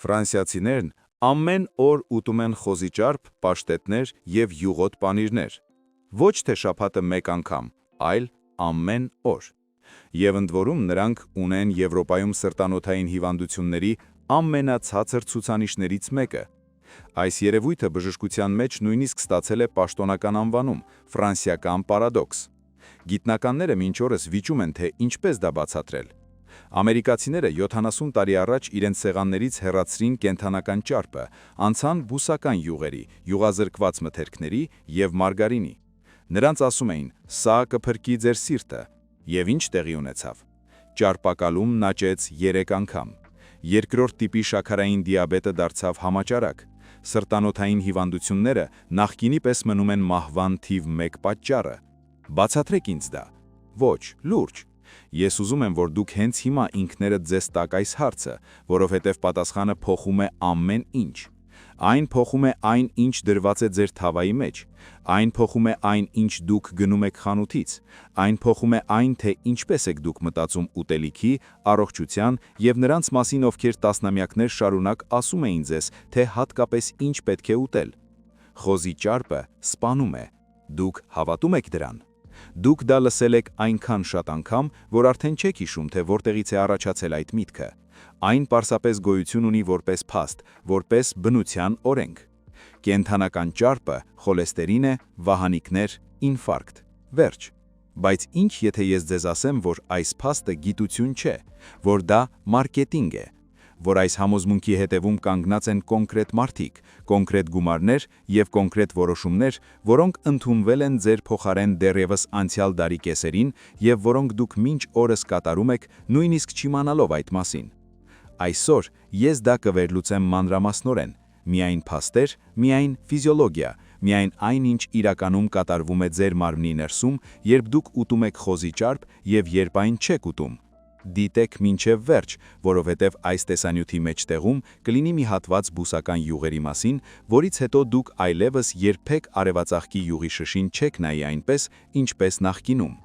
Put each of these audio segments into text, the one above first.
Ֆրանսիացիներն ամեն օր ուտում են խոզիճարպ, պաշտետներ և յուղոտ պանիրներ։ Ոչ թե շաբաթը մեկ անգամ, այլ ամեն օր։ Եվ ընդ որում նրանք ունեն Եվրոպայում սրտանոթային հիվանդությունների ամենացածր ցուցանիշներից մեկը։ Այս երևույթը բժշկության մեջ նույնիսկ ստացել է պաշտոնական անվանում՝ ֆրանսիական պարադոքս։ Գիտնականները մինչ օրս վիճում են, թե ինչպես դա բացատրել։ Ամերիկացիները 70 տարի առաջ իրենց սեղաններից հեռացրին կենդանական ճարպը, անցան բուսական յուղերի, յուղազրկված մթերքների և մարգարինի։ Նրանց ասում էին՝ սա կփրկի ձեր սիրտը։ Եվ ինչ տեղի ունեցավ։ Ճարպակալումն աճեց 3 անգամ։ Երկրորդ տիպի շաքարային դիաբետը դարձավ համաճարակ։ Սրտանոթային հիվանդությունները նախկինի պես մնում են մահվան թիվ 1 պատճառը։ Բացատրեք ինձ դա։ Ոչ, լուրջ։ Ես ուզում եմ, որ դուք հենց հիմա ինքներդ ձեզ տաք այս հարցը, որովհետև պատասխանը փոխում է ամեն ինչ։ Այն փոխում է այն, ինչ դրված է ձեր թավայի մեջ։ Այն փոխում է այն, ինչ դուք գնում եք խանութից։ Այն փոխում է այն, թե ինչպես եք դուք մտածում ուտելիքի, առողջության և նրանց մասին, ովքեր տասնամյակներ շարունակ ասում էին ձեզ, թե հատկապես ինչ պետք է ուտել։ Խոզի ճարպը սպանում է։ Դուք հավատում եք դրան։ Դուք դա լսել եք այնքան շատ անգամ, որ արդեն չեք հիշում, թե որտեղից է առաջացել այդ միտքը։ Այն պարզապես գոյություն ունի որպես փաստ, որպես բնության օրենք։ Կենդանական ճարպը խոլեստերին է, վահանիկներ, ինֆարկտ։ Վերջ։ Բայց ինչ եթե ես ձեզ ասեմ, որ այս փաստը գիտություն չէ, որ դա մարքեթինգ է, որ այս համոզմունքի հետևում կանգնած են կոնկրետ մարդիկ, կոնկրետ գումարներ և կոնկրետ որոշումներ, որոնք ընդունվել են ձեր փոխարեն դեռևս անցյալ դարի կեսերին և որոնք դուք մինչ օրս կատարում եք, նույնիսկ չիմանալով այդ մասին։ Այսօր ես դա կվերլուծեմ մանրամասնորեն, միայն փաստեր, միայն ֆիզիոլոգիա, միայն այն, ինչ իրականում կատարվում է ձեր մարմնի ներսում, երբ դուք ուտում եք խոզի ճարպ և երբ այն չեք ուտում։ Դիտեք մինչև վերջ, որովհետև այս տեսանյութի մեջտեղում կլինի մի հատված բուսական յուղերի մասին, որից հետո դուք այլևս երբեք արևածաղկի յուղի շշին չեք նայի այնպես, ինչպես նախկինում։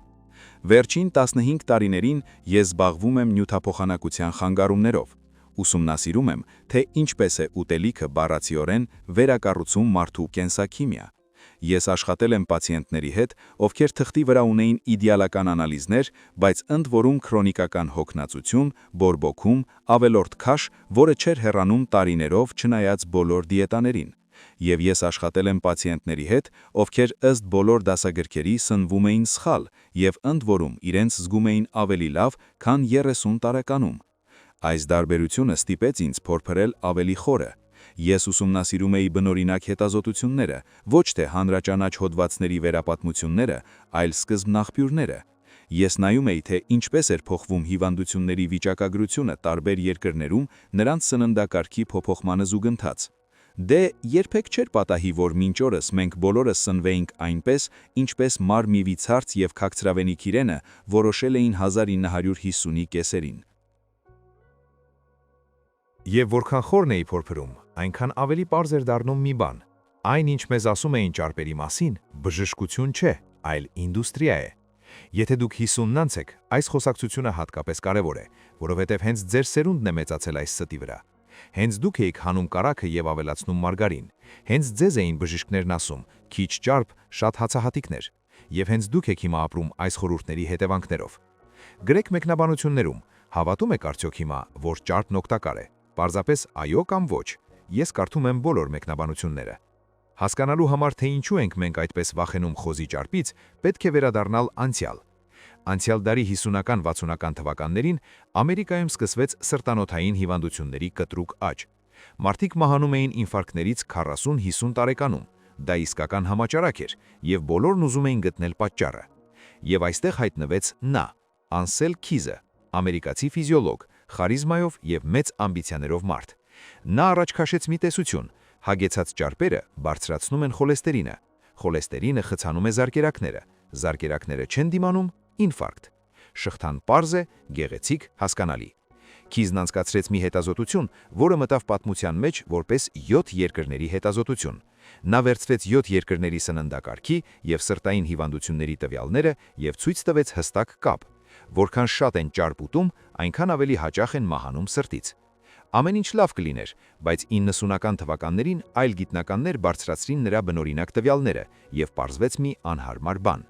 Վերջին 15 տարիներին ես զբաղվում եմ նյութափոխանակության խանգարումներով։ Ուսումնասիրում եմ, թե ինչպես է ուտելիքը բառացիորեն վերակառուցում մարդու կենսաքիմիա։ Ես աշխատել եմ պացիենտների հետ, ովքեր թղթի վրա ունեին իդեալական անալիզներ, բայց ընդ որում քրոնիկական հոգնածություն, բորբոքում, ավելորդ քաշ, որը չէր հեռանում տարիներով չնայած բոլոր դիետաներին։ Եվ ես աշխատել եմ պացիենտների հետ, ովքեր ըստ բոլոր դասագրքերի սնվում էին սխալ և ընդ որում իրենց զգում էին ավելի լավ, քան 30 տարեկանում։ Այս տարբերությունը ստիպեց ինձ փորփրել ավելի խորը։ Ես ուսումնասիրում էի բնօրինակ հետազոտությունները, ոչ թե հանրաճանաչ հոդվածների վերապատմությունները, այլ սկզբնաղբյուրները։ Ես նայում էի, թե ինչպես էր փոխվում հիվանդությունների վիճակագրությունը տարբեր երկրներում նրանց սննդակարգի փոփոխմանը զուգընթաց։ Դե երբեք չէր պատահի, որ մինչ օրս մենք բոլորս սնվեինք այնպես, ինչպես Մարմիվի ցարց և Քաղցրավենիք իրենը որոշել էին 1950-ի կեսերին։ Եվ որքան խորն էի փորփրում, այնքան ավելի պարզ էր դառնում մի բան։ Այն, ինչ մեզ ասում էին ճարպերի մասին, բժշկություն չէ, այլ ինդուստրիա է։ Եթե դուք 50-ն անց եք, այս խոսակցությունը հատկապես կարևոր է, որովհետև հենց ձեր սերունդն է մեծացել այս ստի վրա։ Հենց դուք էիք հանում կարագը և ավելացնում մարգարին։ Հենց ձեզ էին բժիշկներն ասում՝ քիչ ճարպ, շատ հացահատիկներ։ Եվ հենց դուք եք հիմա ապրում այս խորհուրդների հետևանքներով։ Գրեք մեկնաբանություններում, հավատում եք արդյոք հիմա, որ ճարպն օգտակար է։ Պարզապես այո կամ ոչ։ Ես կարդում եմ բոլոր մեկնաբանությունները։ Հասկանալու համար, թե ինչու ենք մենք այդպես վախենում խոզի ճարպից, պետք է վերադառնալ անցյալ։ Անցյալ դարի 50-60-ական թվականներին Ամերիկայում սկսվեց սրտանոթային հիվանդությունների կտրուկ աճ։ Մարդիկ մահանում էին ինֆարկտներից 40-50 տարեկանում։ Դա իսկական համաճարակ էր, և բոլորն ուզում էին գտնել պատճառը։ Եվ այստեղ հայտնվեց նա, Անսել Քիզը, ամերիկացի ֆիզիոլոգ, խարիզմայով և մեծ ամբիցիաներով մարդ։ Նա առաջ քաշեց մի տեսություն՝ հագեցած ճարպերը բարձրացնում են խոլեստերինը։ Խոլեստերինը խցանում է զարկերակները։ Զարկերակները չեն դիմանում, ինֆարկտ։ Շղթան պարզ է, գեղեցիկ, հասկանալի։ Քիզն անցկացրեց մի հետազոտություն, որը մտավ պատմության մեջ որպես 7 երկրների հետազոտություն։ Նա վերցրեց 7 երկրների սննդակարգի և սրտային հիվանդությունների տվյալները և ցույց տվեց հստակ կապ։ Որքան շատ են ճարպ ուտում, այնքան ավելի հաճախ են մահանում սրտից։ Ամեն ինչ լավ կլիներ, բայց 90-ական թվականներին այլ գիտնականներ բարձրացրին նրա բնօրինակ տվյալները և պարզվեց մի անհարմար բան։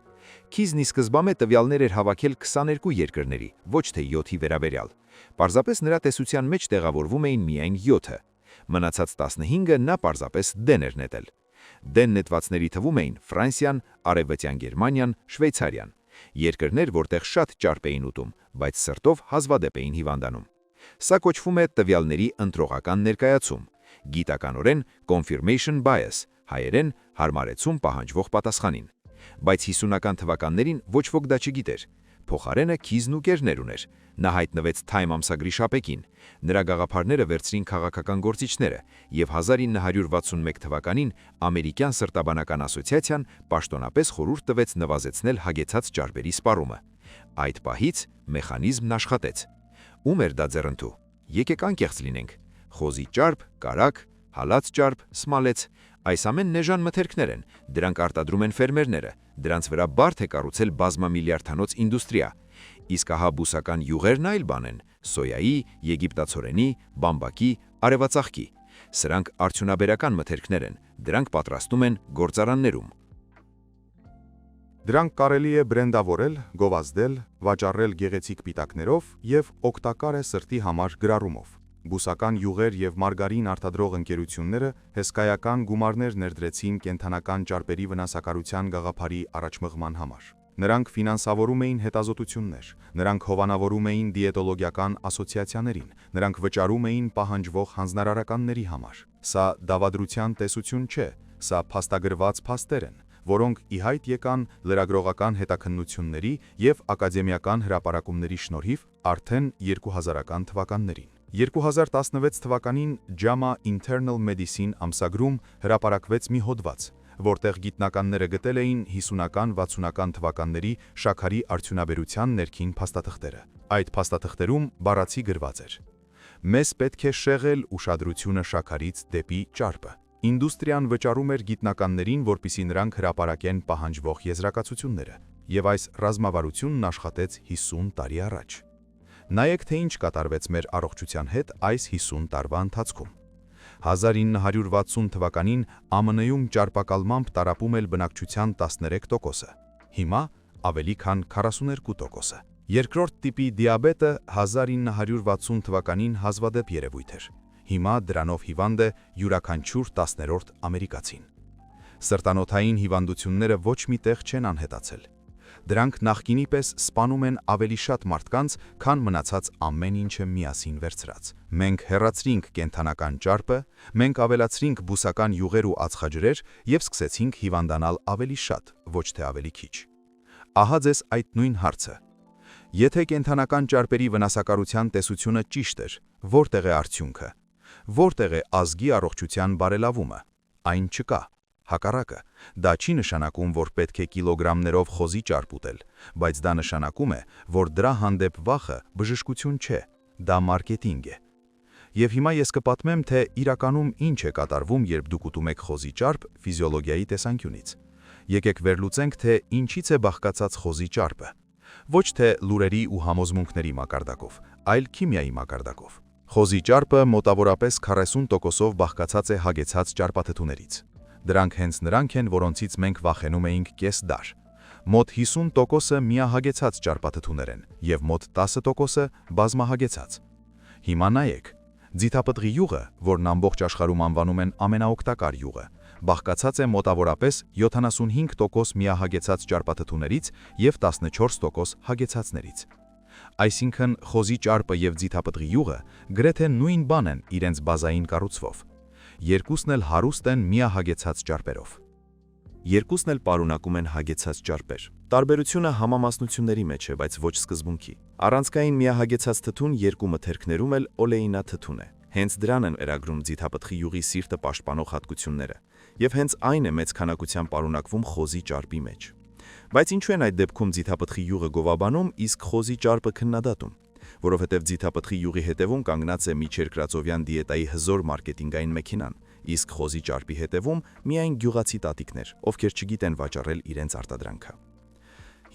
Քիզն ի սկզբանե տվյալներ էր հավաքել 22 երկրների, ոչ թե 7-ի վերաբերյալ։ Պարզապես նրա տեսության մեջ տեղավորվում էին միայն 7-ը։ Մնացած 15-ը նա պարզապես դեն էր նետել։ Դեն նետվածների թվում էին Ֆրանսիան, Արևմտյան Գերմանիան, Շվեյցարիան։ Երկրներ, որտեղ շատ ճարպ էին ուտում, բայց սրտով հազվադեպ էին հիվանդանում։ Սա կոչվում է տվյալների ընտրողական ներկայացում, գիտականորեն confirmation bias, հայերեն հարմարեցում պահանջվող պատասխանին։ Բայց 50-ական թվականներին ոչ ոք դա չգիտեր։ Փոխարենը Քիզն ու կերներ ուներ։ Նա հայտնվեց Time ամսագրի շապեկին։ Նրա գաղափարները վերցրին քաղաքական գործիչները, և 1961 թվականին Ամերիկյան սրտաբանական ասոցիացիան պաշտոնապես խորհուրդ տվեց նվազեցնել հագեցած ճարպերի սպառումը։ Այդ պահից մեխանիզմն աշխատեց։ Ում էր դա ձեռնտու։ Եկեք անկեղծ լինենք։ Խոզի ճարպ, կարագ, հալած ճարպ, սմալեց, այս ամենն էժան մթերքներ են, դրանք արտադրում են ֆերմերները, դրանց վրա բարդ է կառուցել բազմամիլիարդանոց ինդուստրիա։ Իսկ ահա բուսական յուղերն այլ բան են՝ սոյայի, եգիպտացորենի, բամբակի, արևածաղկի։ Սրանք արդյունաբերական մթերքներ են, դրանք պատրաստում են գործարաններում։ Դրանք կարելի է բրենդավորել, գովազդել, վաճառել գեղեցիկ պիտակներով և օգտակար է սրտի համար գրառումով։ Բուսական յուղեր և մարգարին արտադրող ընկերությունները հսկայական գումարներ ներդրեցին կենդանական ճարպերի վնասակարության գաղափարի առաջմղման համար։ Նրանք ֆինանսավորում էին հետազոտություններ, նրանք հովանավորում էին դիետոլոգիական ասոցիացիաներին, նրանք վճարում էին պահանջվող հանձնարարականների համար։ Սա դավադրության տեսություն չէ, սա փաստագրված փաստեր են, որոնք ի հայտ եկան լրագրողական հետաքննությունների և ակադեմիական հրապարակումների շնորհիվ արդեն 2000-ական թվականներին։ 2016 թվականին JAMA Internal Medicine ամսագրում հրապարակվեց մի հոդված, որտեղ գիտնականները գտել էին 50-60-ական թվականների շաքարի արդյունաբերության ներքին փաստաթղթերը։ Այդ փաստաթղթերում բառացի գրված էր. «Մեզ պետք է շեղել ուշադրությունը շաքարից դեպի ճարպը»։ Ինդուստրիան վճարում էր գիտնականներին, որպեսզի նրանք հրապարակեն պահանջվող եզրակացությունները, և այս ռազմավարությունն աշխատեց 50 տարի առաջ։ Նայեք, թե ինչ կատարվեց մեր առողջության հետ այս 50 տարվա ընթացքում։ 1960 թվականին ԱՄՆ-ում ճարպակալմամբ տառապում էր բնակչության 13%-ը, հիմա ավելի քան 42%-ը։ Երկրորդ տիպի դիաբետը 1960 թվականին հազվադեպ երևույթ էր, հիմա դրանով հիվանդ է յուրաքանչյուր 10-րդ ամերիկացին։ Սրտանոթային հիվանդությունները ոչ մի տեղ չեն անհետացել։ Դրանք նախկինի պես սպանում են ավելի շատ մարդկանց, քան մնացած ամեն ինչը միասին վերցրած։ Մենք հեռացրինք կենդանական ճարպը, մենք ավելացրինք բուսական յուղեր ու ածխաջրեր և սկսեցինք հիվանդանալ ավելի շատ, ոչ թե ավելի քիչ։ Ահա ձեզ այդ նույն հարցը։ Եթե կենդանական ճարպերի վնասակարության տեսությունը ճիշտ էր, որտեղ է արդյունքը։ Որտեղ է ազգի առողջության բարելավումը։ Այն չկա։ Հակառակը, դա չի նշանակում, որ պետք է կիլոգրամներով խոզի ճարպ ուտել, բայց դա նշանակում է, որ դրա հանդեպ վախը բժշկություն չէ, դա մարքեթինգ է։ Եվ հիմա ես կպատմեմ, թե իրականում ինչ է կատարվում, երբ դուք ուտում եք խոզի ճարպ ֆիզիոլոգիայի տեսանկյունից։ Եկեք վերլուծենք, թե ինչից է բաղկացած խոզի ճարպը։ Ոչ թե լուրերի ու համոզմունքների մակարդակով, այլ քիմիայի մակարդակով։ Խոզի ճարպը մոտավորապես 40%-ով բաղկացած է հագեցած ճարպաթթուներից։ Դրանք հենց նրանք են, որոնցից մենք վախենում էինք կես դար։ Մոտ 50%-ը միահագեցած ճարպաթթուներ են և մոտ 10%-ը բազմահագեցած։ Հիմա նայեք, ձիթապտղի յուղը, որն ամբողջ աշխարհում անվանում են ամենաօգտակար յուղը, բաղկացած է մոտավորապես 75% միահագեցած ճարպաթթուներից և 14% հագեցածներից։ Այսինքն խոզի ճարպը և ձիթապտղի յուղը գրեթե նույն բան են իրենց բազային կառուցվով։ Երկուսն էլ հարուստ են միահագեցած ճարպերով։ Երկուսն էլ պարունակում են հագեցած ճարպեր։ Տարբերությունը համամասնությունների մեջ է, բայց ոչ սկզբունքի։ Առանցքային միահագեցած թթուն երկու մթերքներում էլ օլեինաթթուն է։ Հենց դրան են վերագրում ձիթապտղի յուղի սիրտը պաշտպանող հատկությունները, և հենց այն է մեծ քանակությամբ պարունակվում խոզի ճարպի մեջ։ Բայց ինչու են այդ դեպքում ձիթապտղի յուղը գովաբանում, իսկ խոզի ճարպը քննադատում։ Որովհետև ձիթապտղի յուղի հետևում կանգնած է միջերկրածովյան դիետայի հզոր մարքեթինգային մեքենան, իսկ խոզի ճարպի հետևում միայն գյուղացի տատիկներ, ովքեր չգիտեն վաճառել իրենց արտադրանքը։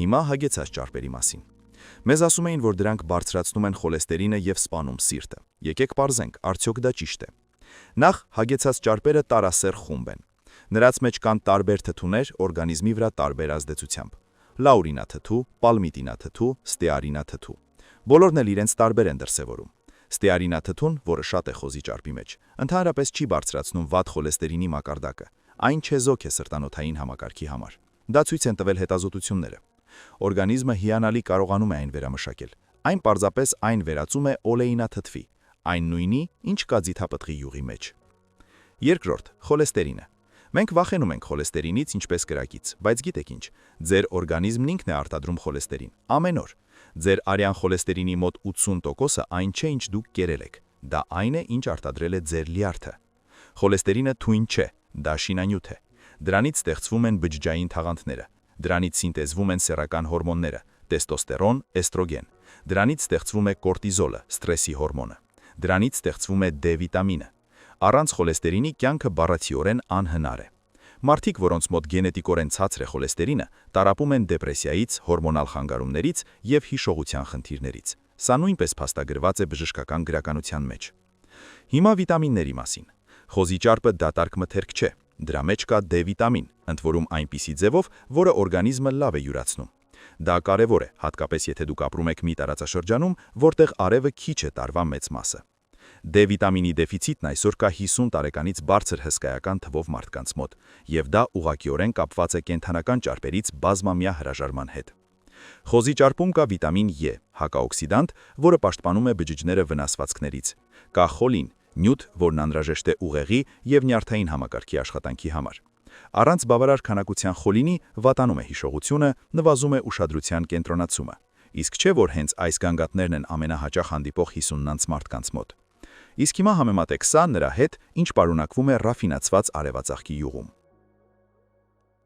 Հիմա հագեցած ճարպերի մասին։ Մեզ ասում էին, որ դրանք բարձրացնում են խոլեստերինը եւ սպանում սիրտը։ Եկեք պարզենք, արդյոք դա ճիշտ է։ Նախ հագեցած ճարպերը տարասեռ խումբ են։ Նրանց մեջ կան տարբեր թթուներ օրգանիզմի վրա տարբեր ազդեցությամբ։ Լաուրինաթթու, պալմիտինաթթու, ստեարինաթթու։ Բոլորն էլ իրենց տարբեր են դրսևորում։ Ստեարինաթթուն, որը շատ է խոզի ճարպի մեջ, ընդհանրապես չի բարձրացնում վատ խոլեստերինի մակարդակը։ Այն չեզոք է սրտանոթային համակարգի համար։ Դա ցույց են տվել հետազոտությունները։ Օրգանիզմը հիանալի կարողանում է այն վերամշակել։ Այն պարզապես այն վերածում է օլեինաթթվի, այն նույնի, ինչ կա ձիթապտղի յուղի մեջ։ Երկրորդ, խոլեստերինը։ Մենք վախենում ենք խոլեստերինից ինչպես կրակից, բայց գիտեք ինչ, ձեր օրգանիզմն ինքն է արտադրում խոլեստերին, ամեն օր։ Ձեր արյան խոլեստերինի մոտ 80%-ը այն չէ, ինչ դուք կերել եք։ Դա այն է, ինչ արտադրել է ձեր լյարդը։ Խոլեստերինը թույն չէ, դա շինանյութ է։ Դրանից ստեղծվում են բջջային թաղանթները։ Դրանից սինտեզվում են սեռական հորմոնները՝ տեստոստերոն, էստրոգեն։ Դրանից ստեղծվում է կորտիզոլը, սթրեսի հորմոնը։ Դրանից ստեղծվում է D վիտամինը։ Առանց խոլեստերինի կյանքը բառացիորեն անհնար է։ Մարդիկ, որոնց մոտ գենետիկորեն ցածր է խոլեստերինը, տառապում են դեպրեսիայից, հորմոնալ խանգարումներից եւ հիշողության խնդիրներից։ Սա նույնպես փաստագրված է բժշկական գրականության մեջ։ Հիմա վիտամինների մասին։ Խոզի ճարպը դատարկ մթերք չէ։ Դրա մեջ կա D վիտամին, ընդ որում այնպիսի ձևով, որը օրգանիզմը լավ է յուրացնում։ Դա կարևոր է, հատկապես եթե դուք ապրում եք մի տարածաշրջանում, որտեղ արևը քիչ է տարվա մեծ մասը։ D վիտամինի դեֆիցիտն այսօր կա 50 տարեկանից բարձր հսկայական թվով մարդկանց մոտ, եւ դա ուղղակիորեն կապված է կենդանական ճարպերից բազմամյա հրաժարման հետ։ Խոզի ճարպում կա վիտամին E, հակաօքսիդանտ, որը պաշտպանում է բջիջները վնասվածքներից։ Կա խոլին, նյութ, որն անհրաժեշտ է ուղեղի եւ նյարդային համակարգի աշխատանքի համար։ Առանց բավարար քանակության խոլինի վատանում է հիշողությունը, նվազում է ուշադրության կենտրոնացումը։ Իսկ չէ, որ հենց այս գանգատներն են ամենահաճախ հանդիպող 50-նանց մարդկանց մոտ։ Իսկ հիմա համեմատեք սա նրա հետ, ինչ պարունակվում է ռաֆինացված արևածաղկի յուղում։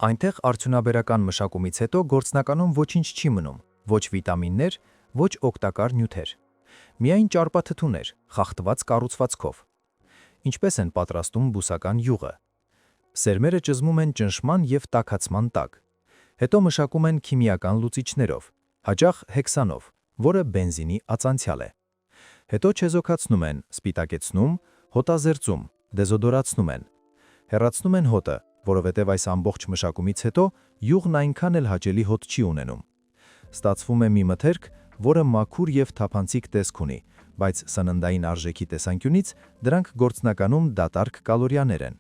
Այնտեղ արդյունաբերական մշակումից հետո գործնականում ոչինչ չի մնում, ոչ վիտամիններ, ոչ օգտակար նյութեր։ Միայն ճարպաթթուներ, խախտված կառուցվածքով։ Ինչպես են պատրաստում բուսական յուղը։ Սերմերը ճզմում են ճնշման եւ տաքացման տակ։ Հետո մշակում են քիմիական լուծիչներով, հաճախ հեքսանով, որը բենզինի ածանցյալ է։ Հետո չեզոքացնում են, սպիտակեցնում, հոտազերծում, դեզոդորացնում են։ Հեռացնում են հոտը, որովհետև այս ամբողջ մշակումից հետո յուղն այնքան էլ հաճելի հոտ չի ունենում։ Ստացվում է մի մթերք, որը մաքուր եւ թափանցիկ տեսք ունի, բայց սննդային արժեքի տեսանկյունից դրանք գործնականում դատարկ կալորիաներ են։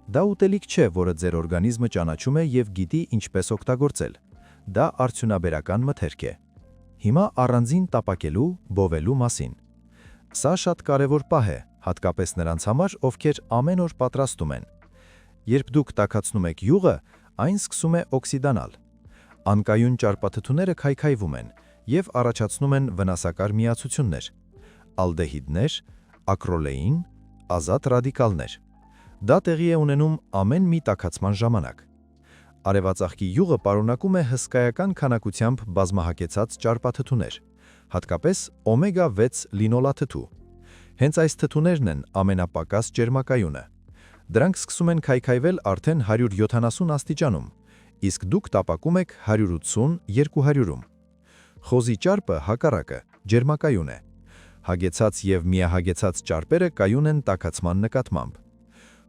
Դա ուտելիք չէ, որը ձեր օրգանիզմը ճանաչում է եւ գիտի ինչպես օգտագործել։ Դա արդյունաբերական մթերք է։ Հիմա առանձին տապակելու, բովելու մասին։ Սա շատ կարևոր պահ է, հատկապես նրանց համար, ովքեր ամեն օր պատրաստում են։ Երբ դուք տաքացնում եք յուղը, այն սկսում է օքսիդանալ։ Անկայուն ճարպաթթուները քայքայվում են եւ առաջացնում են վնասակար միացություններ՝ ալդեհիդներ, ակրոլեին, ազատ ռադիկալներ։ Դա տեղի է ունենում ամեն մի տաքացման ժամանակ։ Արևածաղկի յուղը պարունակում է հսկայական քանակությամբ բազմահակեցած ճարպաթթուներ, հատկապես օմեգա 6 լինոլաթթու։ Հենց այս թթուներն են ամենապակաս ջերմակայունը։ Դրանք սկսում են քայքայվել արդեն 170 աստիճանում, իսկ դուք տապակում եք 180-200-ում։ Խոզի ճարպը հակառակը ջերմակայուն է։ Հագեցած եւ միահագեցած ճարպերը կայուն են տաքացման նկատմամբ։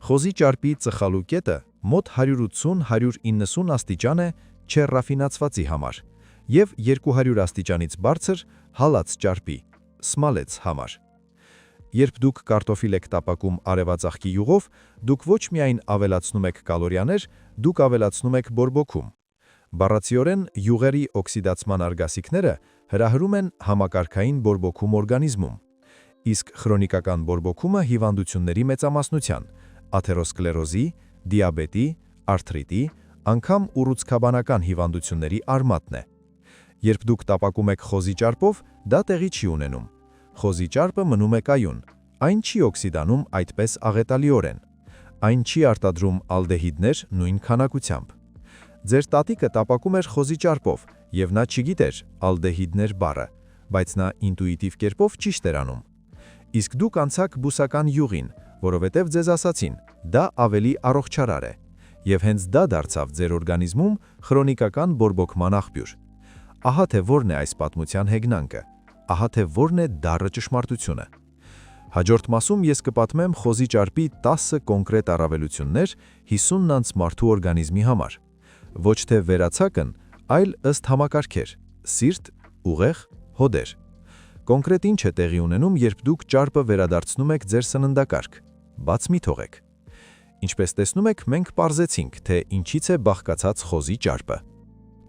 Խոզի ճարպի ծխալու կետը մոտ 180-190 աստիճան է չեռաֆինացվածի համար եւ 200 աստիճանից բարձր հալած ճարպի սմալեց համար։ Երբ դուք կարտոֆիլ եք տապակում արևածաղկի յուղով, դուք ոչ միայն ավելացնում եք կալորիաներ, դուք ավելացնում եք բորբոքում։ Բառացիորեն յուղերի օքսիդացման արգասիքները հրահրում են համակարգային բորբոքում օրգանիզմում, իսկ քրոնիկական բորբոքումը հիվանդությունների մեծամասնության, աթերոսկլերոզի, դիաբետի, արթրիտի, անգամ ուռուցքաբանական հիվանդությունների արմատն է։ Երբ դուք տապակում եք խոզի ճարպով, դա տեղի չի ունենում։ Խոզի ճարպը մնում է կայուն, այն չի օքսիդանում այդպես աղետալիորեն։ Այն չի արտադրում ալդեհիդներ նույն քանակությամբ։ Ձեր տատիկը տապակում էր խոզի ճարպով, եւ նա չգիտեր ալդեհիդներ բառը, բայց նա ինտուիտիվ կերպով ճիշտ էր անում։ Իսկ դուք անցաք բուսական յուղին, որովհետև ձեզ ասացին, դա ավելի առողջարար է, եւ հենց դա դարձավ ձեր օրգանիզմում քրոնիկական բորբոքման աղբյուր։ Ահա թե որն է այս պատմության հեգնանքը, ահա թե որն է դառը ճշմարտությունը։ Հաջորդ մասում ես կպատմեմ խոզի ճարպի 10 կոնկրետ առավելություններ 50 անց մարդու օրգանիզմի համար։ Ոչ թե վերացակն, այլ ըստ համակարգեր՝ սիրտ, ուղեղ, հոդեր։ Կոնկրետ ինչ է տեղի ունենում, երբ դուք ճարպը վերադարձնում եք ձեր սննդակարգ։ Բաց մի թողեք։ Ինչպես տեսնում եք, մենք պարզեցինք, թե ինչից է բաղկացած խոզի ճարպը։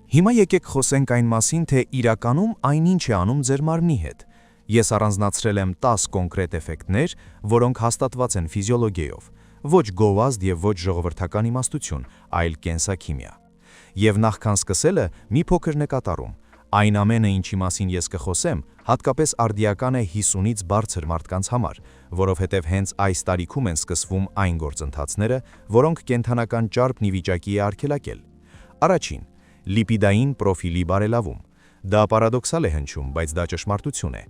Հիմա եկեք խոսենք այն մասին, թե իրականում այնինչ է անում ձեր մարմնի հետ։ Ես առանձնացրել եմ 10 կոնկրետ էֆեկտներ, որոնք հաստատված են ֆիզիոլոգիայով, ոչ գովազդ եւ ոչ ժողովրդական իմաստություն, այլ կենսաքիմիա։ Եվ նախքան սկսելը մի փոքր նկատառում։ Այն ամենը, ինչի մասին ես կխոսեմ, հատկապես արդիական է 50-ից բարձր մարդկանց համար, որովհետև հենց այս տարիքում են սկսվում այն գործընթացները, որոնք կենդանական ճարպն ի վիճակի է արգելակել։ Առաջին՝ լիպիդային պրոֆիլի բարելավում։ Դա պարադոքսալ է հնչում, բայց դա ճշմարտություն է։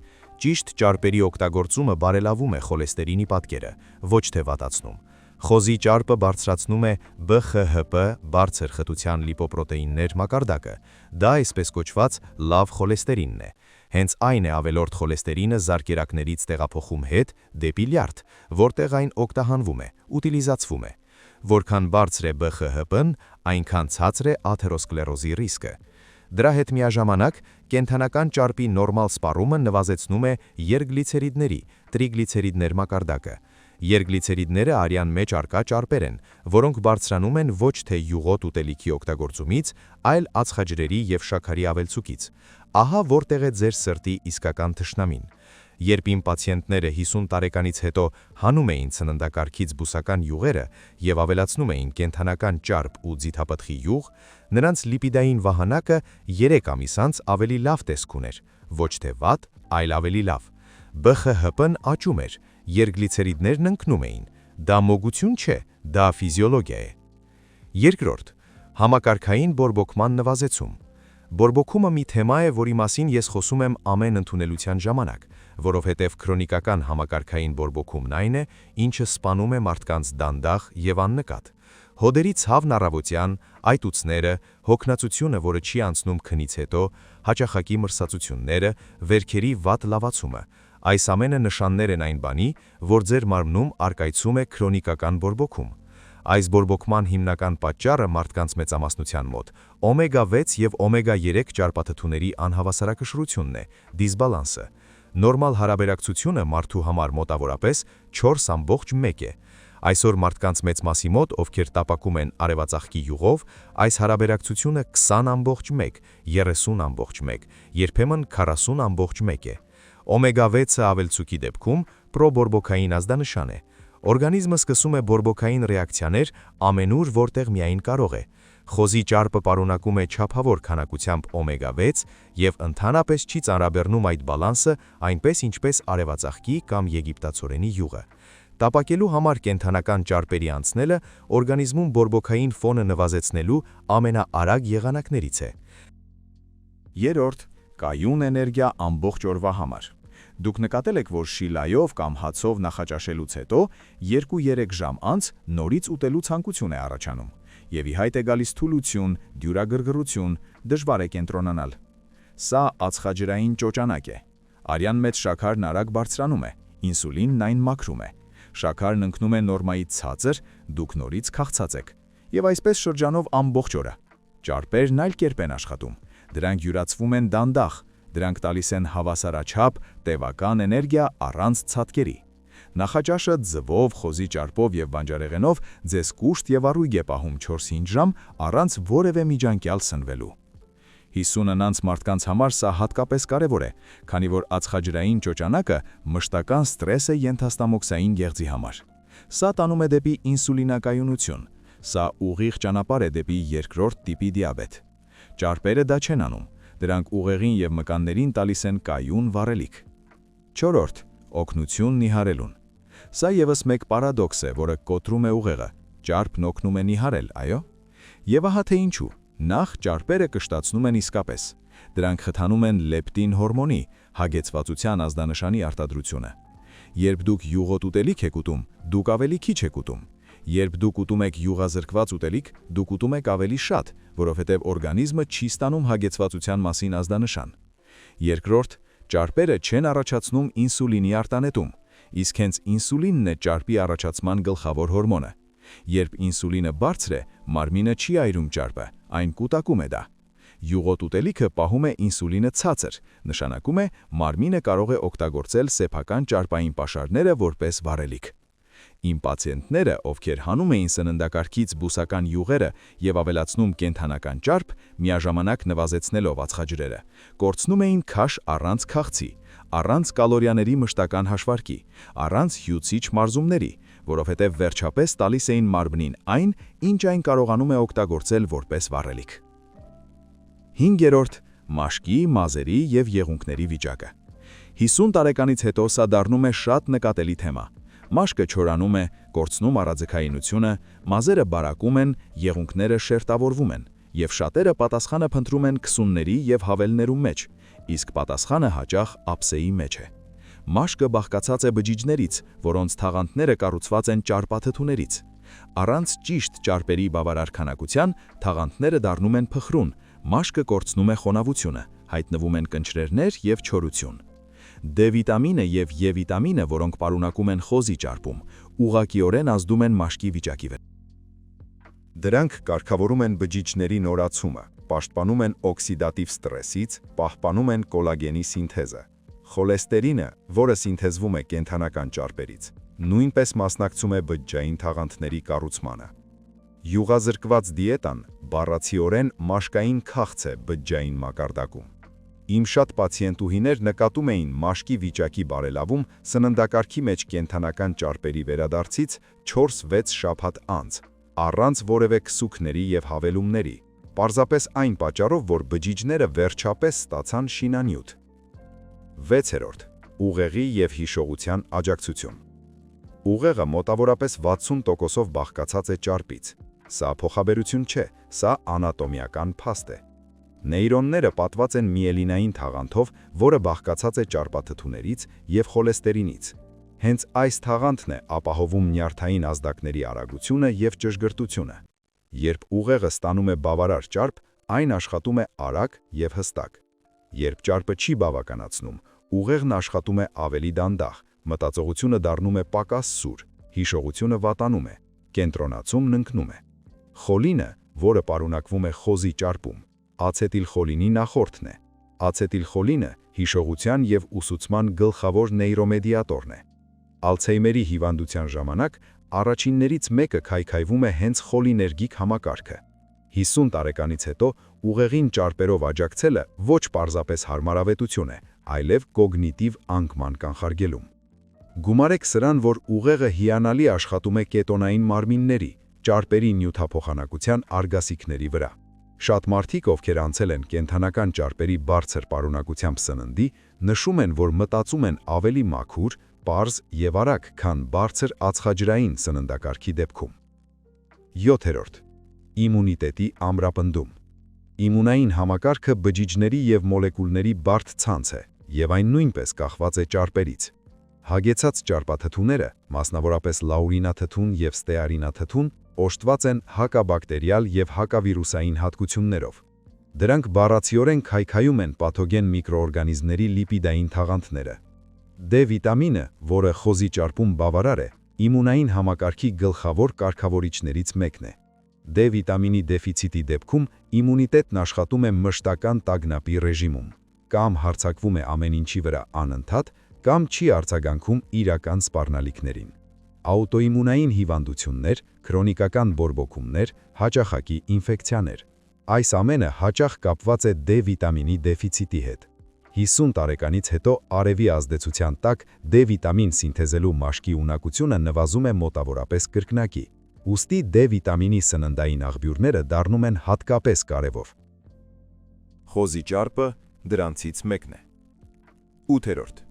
Ճիշտ ճարպերի օգտագործումը բարելավում է խոլեստերինի պատկերը, ոչ թե վատացնում։ Խոզի ճարպը բարձրացնում է BHP բարձր խտության լիպոպրոտեիններ մակարդակը։ Դա այսպես կոչված լավ խոլեստերինն է։ Հենց այն է ավելորդ խոլեստերինը զարկերակներից տեղափոխում հետ դեպի լյարդ, որտեղ այն օգտահանվում է, ուտիլիզացվում է։ Որքան բարձր է BHP-ն, այնքան ցածր է աթերոսկլերոզի ռիսկը։ Դրա հետ միաժամանակ կենդանական ճարպի նորմալ սպառումը նվազեցնում է երգլիցերիդների, տրիգլիցերիդներ մակարդակը։ Երգլիցերիդները արյան մեջ առկա ճարպեր են, որոնք բարձրանում են ոչ թե յուղոտ ուտելիքի օգտագործումից, այլ ածխաջրերի եւ շաքարի ավելցուկից։ Ահա որտեղ է ձեր սրտի իսկական թշնամին։ Երբ իմ պացիենտները 50 տարեկանից հետո հանում էին սննդակարգից բուսական յուղերը եւ ավելացնում էին կենդանական ճարպ ու ձիթապտղի յուղ, նրանց լիպիդային վահանակը 3 ամիս անց ավելի լավ տեսք ուներ, ոչ թե վատ, այլ ավելի լավ։ BHP-ն աճում էր, երգլիցերիդներն ընկնում էին։ Դա մոգություն չէ, դա ֆիզիոլոգիա է։ Երկրորդ՝ համակարգային բորբոքման նվազեցում։ Բորբոքումը մի թեմա է, որի մասին ես խոսում եմ ամեն ընդունելության ժամանակ, որովհետև քրոնիկական համակարգային բորբոքումն այն է, ինչը սպանում է մարդկանց դանդաղ եւ աննկատ։ Հոդերի ցավն առավոտյան, այտուցները, հոգնածությունը, որը չի անցնում քնից հետո, հաճախակի մրսածությունները, վերքերի վատ լավացումը։ Այս ամենը նշաններ են այն բանի, որ ձեր մարմնում առկայծում է քրոնիկական բորբոքում։ Այս բորբոքման հիմնական պատճառը մարդկանց մեծամասնության մոտ օմեգա 6 եւ օմեգա 3 ճարպաթթուների անհավասարակշռությունն է, դիսբալանսը։ Նորմալ հարաբերակցությունը մարդու համար մոտավորապես 4.1 է։ Այսօր մարդկանց մեծ մասի մոտ, ովքեր տապակում են արևածաղկի յուղով, այս հարաբերակցությունը 20.1, 30.1, երբեմն 40.1 է։ Օմեգա 6-ը ավելցուկի դեպքում պրոբորբոքային ազդանշան է։ Օրգանիզմը սկսում է բորբոքային ռեակցիաներ ամենուր, որտեղ միայն կարող է։ Խոզի ճարպը պարունակում է չափավոր քանակությամբ օմեգա 6 եւ ընդհանրապես չի ծանրաբեռնում այդ բալանսը այնպես ինչպես արևածաղկի կամ եգիպտացորենի յուղը։ Տապակելու համար կենդանական ճարպերի անցնելը օրգանիզմում բորբոքային ֆոնը նվազեցնելու ամենաարագ եղանակներից է։ Երրորդ՝ կայուն էներգիա ամբողջ օրվա համար։ Դուք նկատել եք, որ շիլայով կամ հացով նախաճաշելուց հետո 2-3 ժամ անց նորից ուտելու ցանկություն է առաջանում, եւ ի հայտ է գալիս թուլություն, դյուրագրգռություն, դժվար է կենտրոնանալ։ Սա ածխաջրային ճոճանակ է։ Արյան մեջ շաքարն արագ բարձրանում է, ինսուլինն այն մաքրում է։ Շաքարն ընկնում է նորմայից ցածր, դուք նորից քաղցած եք։ Եվ այսպես շրջանով ամբողջ օրը։ Ճարպերն այլ կերպ են աշխատում։ Դրանք յուրացվում են դանդաղ, դրանք տալիս են հավասարաչափ, տևական էներգիա առանց ցատկերի։ Նախաճաշը ձվով, խոզի ճարպով եւ բանջարեղենով ձեզ կուշտ եւ առույգ է պահում 4-5 ժամ առանց որևէ միջանկյալ սնվելու։ 50-ն անց մարդկանց համար սա հատկապես կարևոր է, քանի որ ածխաջրային ճոճանակը մշտական ստրես է ենթաստամոքսային գեղձի համար։ Սա տանում է դեպի ինսուլինակայունություն, սա ուղիղ ճանապարհ է դեպի երկրորդ տիպի դիաբետ։ Ճարպերը դա չեն անում, դրանք ուղեղին եւ մկաններին տալիս են կայուն վառելիք։ 4. Օգնություն նիհարելուն։ Սա եւս մեկ պարադոքս է, որը կոտրում է ուղեղը։ Ճարպն օգնում է նիհարել, այո։ Եվ ահա թե ինչու։ Նախ ճարպերը կշտացնում են իսկապես։ Դրանք խթանում են լեպտին հորմոնի, հագեցվածության ազդանշանի արտադրությունը։ Երբ դուք յուղոտ ուտելիք եք ուտում, դուք ավելի քիչ եք ուտում։ Երբ դուք ուտում եք յուղազրկված ուտելիք, դուք ուտում եք ավելի շատ, որովհետև օրգանիզմը չի ստանում հագեցվածության մասին ազդանշան։ Երկրորդ, ճարպերը չեն առաջացնում ինսուլինի արտանետում, իսկ հենց ինսուլինն է ճարպի առաջացման գլխավոր հորմոնը։ Երբ ինսուլինը բարձր է, մարմինը չի այրում ճարպը, այն կուտակում է դա։ Յուղոտ ուտելիքը պահում է ինսուլինը ցածր, նշանակում է մարմինը կարող է օգտագործել սեփական ճարպային պաշարները որպես վառելիք։ Իմ պացիենտները, ովքեր հանում էին սննդակարգից բուսական յուղերը եւ ավելացնում կենդանական ճարպ, միաժամանակ նվազեցնելով ածխաջրերը, կորցնում էին քաշ առանց քաղցի, առանց կալորիաների մշտական հաշվարկի, առանց հյուսիչ մարզումների, որովհետև վերջապես տալիս էին մարմնին այն, ինչ այն կարողանում է օգտագործել որպես վառելիք։ 5. Մաշկի, մազերի եւ եղունգների վիճակը։ 50 տարեկանից հետո սա դառնում է շատ նկատելի թեմա։ Մաշկը չորանում է, կորցնում առաձգայինությունը, մազերը բարակում են, եղունգները շերտավորվում են, եւ շատերը պատասխանը փնտրում են քսունների եւ հավելներու մեջ, իսկ պատասխանը հաճախ ափսեի մեջ է։ Մաշկը բաղկացած է բջիջներից, որոնց թաղանթները կառուցված են ճարպաթթուներից։ Առանց ճիշտ ճարպերի բավարար քանակության թաղանթները դառնում են փխրուն, մաշկը կորցնում է խոնավությունը, հայտնվում են կնճրերներ եւ չորություն։ D վիտամինը եւ E վիտամինը, որոնք պարունակում են խոզի ճարպում, ուղղակիորեն ազդում են մաշկի վիճակի վրա։ Դրանք կարգավորում են բջիջների նորացումը, պաշտպանում են օքսիդատիվ ստրեսից, պահպանում են կոլագենի սինթեզը։ Խոլեստերինը, որը սինթեզվում է կենդանական ճարպերից, նույնպես մասնակցում է բջջային թաղանթների կառուցմանը։ Յուղազրկված դիետան բառացիորեն մաշկային քաղց է բջջային մակարդակում։ Իմ շատ պացիենտուհիներ նկատում էին մաշկի վիճակի բարելավում սննդակարգի մեջ կենդանական ճարպերի վերադարձից 4-6 շաբաթ անց, առանց որևէ քսուքների եւ հավելումների, պարզապես այն պատճառով, որ բջիջները վերջապես ստացան շինանյութ։ 6. Ուղեղի եւ հիշողության աջակցություն։ Ուղեղը մոտավորապես 60%-ով բաղկացած է ճարպից։ Սա փոխաբերություն չէ, սա անատոմիական փաստ է։ Նեյրոնները պատված են միելինային թաղանթով, որը բաղկացած է ճարպաթթուներից եւ խոլեստերինից։ Հենց այս թաղանթն է ապահովում նյարդային ազդակների արագությունը եւ ճշգրտությունը։ Երբ ուղեղը ստանում է բավարար ճարպ, այն աշխատում է արագ եւ հստակ։ Երբ ճարպը չի բավականացնում, ուղեղն աշխատում է ավելի դանդաղ, մտածողությունը դառնում է պակաս սուր, հիշողությունը վատանում է, կենտրոնացումն ընկնում է։ Խոլինը, որը պարունակվում է խոզի ճարպում, ացետիլխոլինի նախորդն է։ Ացետիլխոլինը հիշողության եւ ուսուցման գլխավոր նեյրոմեդիատորն է։ Ալցհեյմերի հիվանդության ժամանակ առաջիններից մեկը քայքայվում է հենց խոլիներգիկ համակարգը։ 50 տարեկանից հետո ուղեղին ճարպերով աջակցելը ոչ պարզապես հարմարավետություն է, այլև կոգնիտիվ անկման կանխարգելում։ Գումարեք սրան, որ ուղեղը հիանալի աշխատում է կետոնային մարմինների, ճարպերի նյութափոխանակության արգասիքների վրա։ Շատ մարդիկ, ովքեր անցել են կենդանական ճարպերի բարձր պարունակությամբ սննդի, նշում են, որ մտածում են ավելի մաքուր, պարզ եւ արագ, քան բարձր ածխաջրային սննդակարգի դեպքում։ 7. Իմունիտետի ամրապնդում։ Իմունային համակարգը բջիջների եւ մոլեկուլների բարդ ցանց է, եւ այն նույնպես կախված է ճարպերից։ Հագեցած ճարպաթթուները, մասնավորապես լաուրինաթթուն եւ ստեարինաթթուն, օժտված են հակաբակտերիալ եւ հակավիրուսային հատկություններով։ Դրանք բառացիորեն քայքայում են պաթոգեն միկրոօրգանիզմների լիպիդային թաղանթները։ D վիտամինը, որը խոզի ճարպում բավարար է, իմունային համակարգի գլխավոր կարգավորիչներից մեկն է։ D վիտամինի դեֆիցիտի դեպքում իմունիտետն աշխատում է մշտական տագնապի ռեժիմում, կամ հարձակվում է ամեն ինչի վրա անընդհատ, կամ չի արձագանքում իրական սպառնալիքներին։ Աուտոիմունային հիվանդություններ, քրոնիկական բորբոքումներ, հաճախակի ինֆեկցիաներ։ Այս ամենը հաճախ կապված է D վիտամինի դեֆիցիտի հետ։ 50 տարեկանից հետո արևի ազդեցության տակ D վիտամին սինթեզելու մաշկի ունակությունը նվազում է մոտավորապես կրկնակի։ Ուստի D վիտամինի սննդային աղբյուրները դառնում են հատկապես կարևոր։ Խոզի ճարպը դրանցից մեկն է։ 8.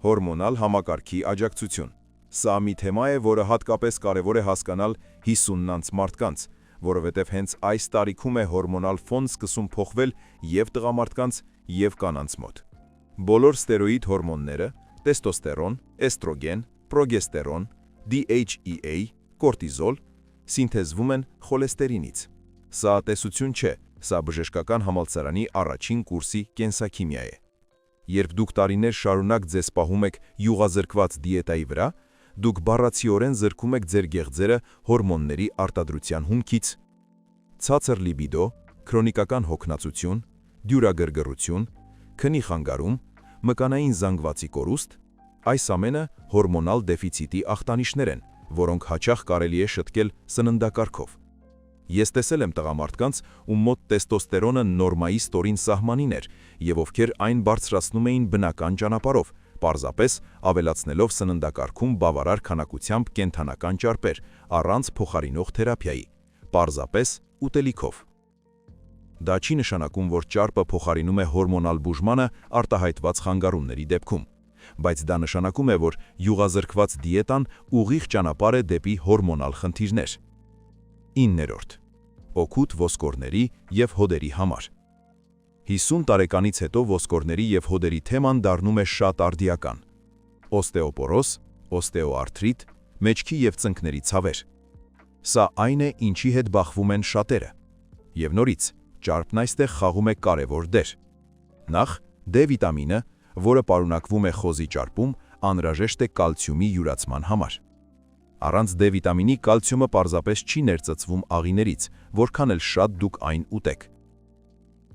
Հորմոնալ համակարգի աջակցություն։ Սա մի թեմա է, որը հատկապես կարևոր է հասկանալ 50-անց մարդկանց, որովհետև հենց այս տարիքում է հորմոնալ ֆոն սկսում փոխվել եւ տղամարդկանց, եւ կանանց մոտ։ Բոլոր ստերոիդ հորմոնները՝ տեստոստերոն, էստրոգեն, պրոգեստերոն, DHEA, կորտիզոլ, սինթեզվում են խոլեստերինից։ Սա տեսություն չէ, սա բժշկական համալսարանի առաջին կուրսի կենսաքիմիա է։ Երբ դուք տարիներ շարունակ ձեզ պահում եք յուղազրկված դիետայի վրա, դուք բառացիորեն զրկում եք ձեր գեղձերը հորմոնների արտադրության հումքից։ Ցածր լիբիդո, քրոնիկական հոգնածություն, դյուրագրգռություն, քնի խանգարում, մկանային զանգվածի կորուստ, այս ամենը հորմոնալ դեֆիցիտի ախտանիշներ են, որոնք հաճախ կարելի է շտկել սննդակարգով։ Ես տեսել եմ տղամարդկանց, ում մոտ տեստոստերոնը նորմայի ստորին սահմանին էր, եւ ովքեր այն բարձրացնում էին բնական ճանապարհով, պարզապես ավելացնելով սննդակարգում բավարար քանակությամբ կենդանական ճարպեր, առանց փոխարինող թերապիայի, պարզապես ուտելիքով։ Դա չի նշանակում, որ ճարպը փոխարինում է հորմոնալ բուժմանը արտահայտված խանգարումների դեպքում, բայց դա նշանակում է, որ յուղազրկված դիետան ուղիղ ճանապարհ է դեպի հորմոնալ խնդիրներ։ 9. Օգուտ ոսկորների և հոդերի համար։ 50 տարեկանից հետո ոսկորների և հոդերի թեման դառնում է շատ արդիական։ Օստեոպորոզ, օստեոարթրիտ, մեջքի և ծնկների ցավեր։ Սա այն է, ինչի հետ բախվում են շատերը։ Եվ նորից, ճարպն այստեղ խաղում է կարևոր դեր։ Նախ, D վիտամինը, որը պարունակվում է խոզի ճարպում, անհրաժեշտ է կալցիումի յուրացման համար։ Առանց D վիտամինի կալցիումը պարզապես չի ներծծվում աղիներից, որքան էլ շատ դուք այն ուտեք։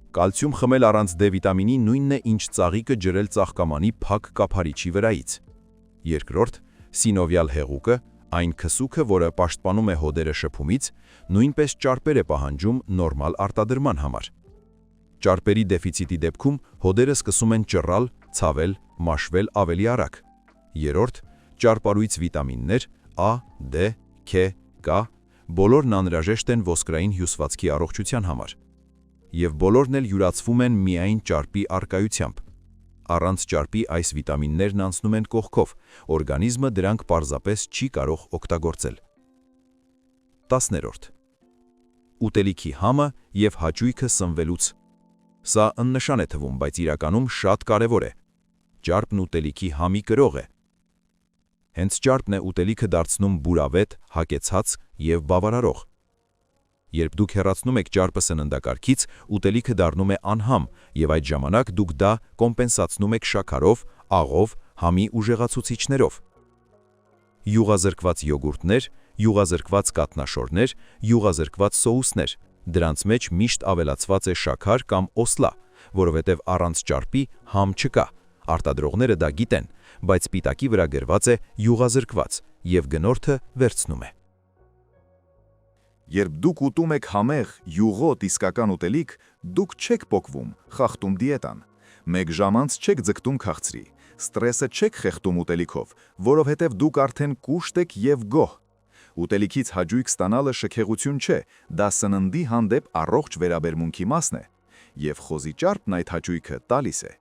Կալցիում խմել առանց D վիտամինի նույնն է, ինչ ծաղիկը ջրել ծաղկամանի փակ կափարիչի վրայից։ Երկրորդ, սինովյալ հեղուկը, այն քսուքը, որը պաշտպանում է հոդերը շփումից, նույնպես ճարպեր է պահանջում նորմալ արտադրման համար։ Ճարպերի դեֆիցիտի դեպքում հոդերը սկսում են ճռալ, ցավել, մաշվել ավելի արագ։ Երրորդ, ճարպարույց վիտամիններ A, D, K, K, բոլորն անհրաժեշտ են ոսկրային հյուսվածքի առողջության համար։ Եվ բոլորն էլ յուրացվում են միայն ճարպի առկայությամբ։ Առանց ճարպի այս վիտամիններն անցնում են կողքով, օրգանիզմը դրանք պարզապես չի կարող օգտագործել։ 10. Ուտելիքի համը և հաճույքը սնվելուց։ Սա աննշան է թվում, բայց իրականում շատ կարևոր է։ Ճարպն ուտելիքի համի կրող է։ Հենց ճարպն է ուտելիքը դարձնում բուրավետ, հակեցած և բավարարող։ Երբ դուք հեռացնում եք ճարպը սննդակարգից, ուտելիքը դառնում է անհամ, եւ այդ ժամանակ դուք դա կոմպենսացնում եք շաքարով, աղով, համի ուժեղացուցիչներով։ Յուղազրկված յոգուրտներ, յուղազրկված կատնաշորներ, յուղազրկված սոուսներ, դրանց մեջ միշտ ավելացված է շաքար կամ օսլա, որովհետև առանց ճարպի համ չկա։ Արտադրողները դա գիտեն, բայց սպիտակի վրա գրված է յուղազրկված, եւ գնորդը վերցնում է։ Երբ դուք ուտում եք համեղ, յուղոտ իսկական ուտելիք, դուք չեք պոկվում, խախտում դիետան։ Մեկ ժամ անց չեք ձգտում քաղցրի, ստրեսը չեք խեղդում ուտելիքով, որովհետև դուք արդեն կուշտ եք եւ գոհ։ Ուտելիքից հաճույք ստանալը շքեղություն չէ, դա սննդի հանդեպ առողջ վերաբերմունքի մասն է, եւ խոզի ճարպն այդ հաճույքը տալիս է։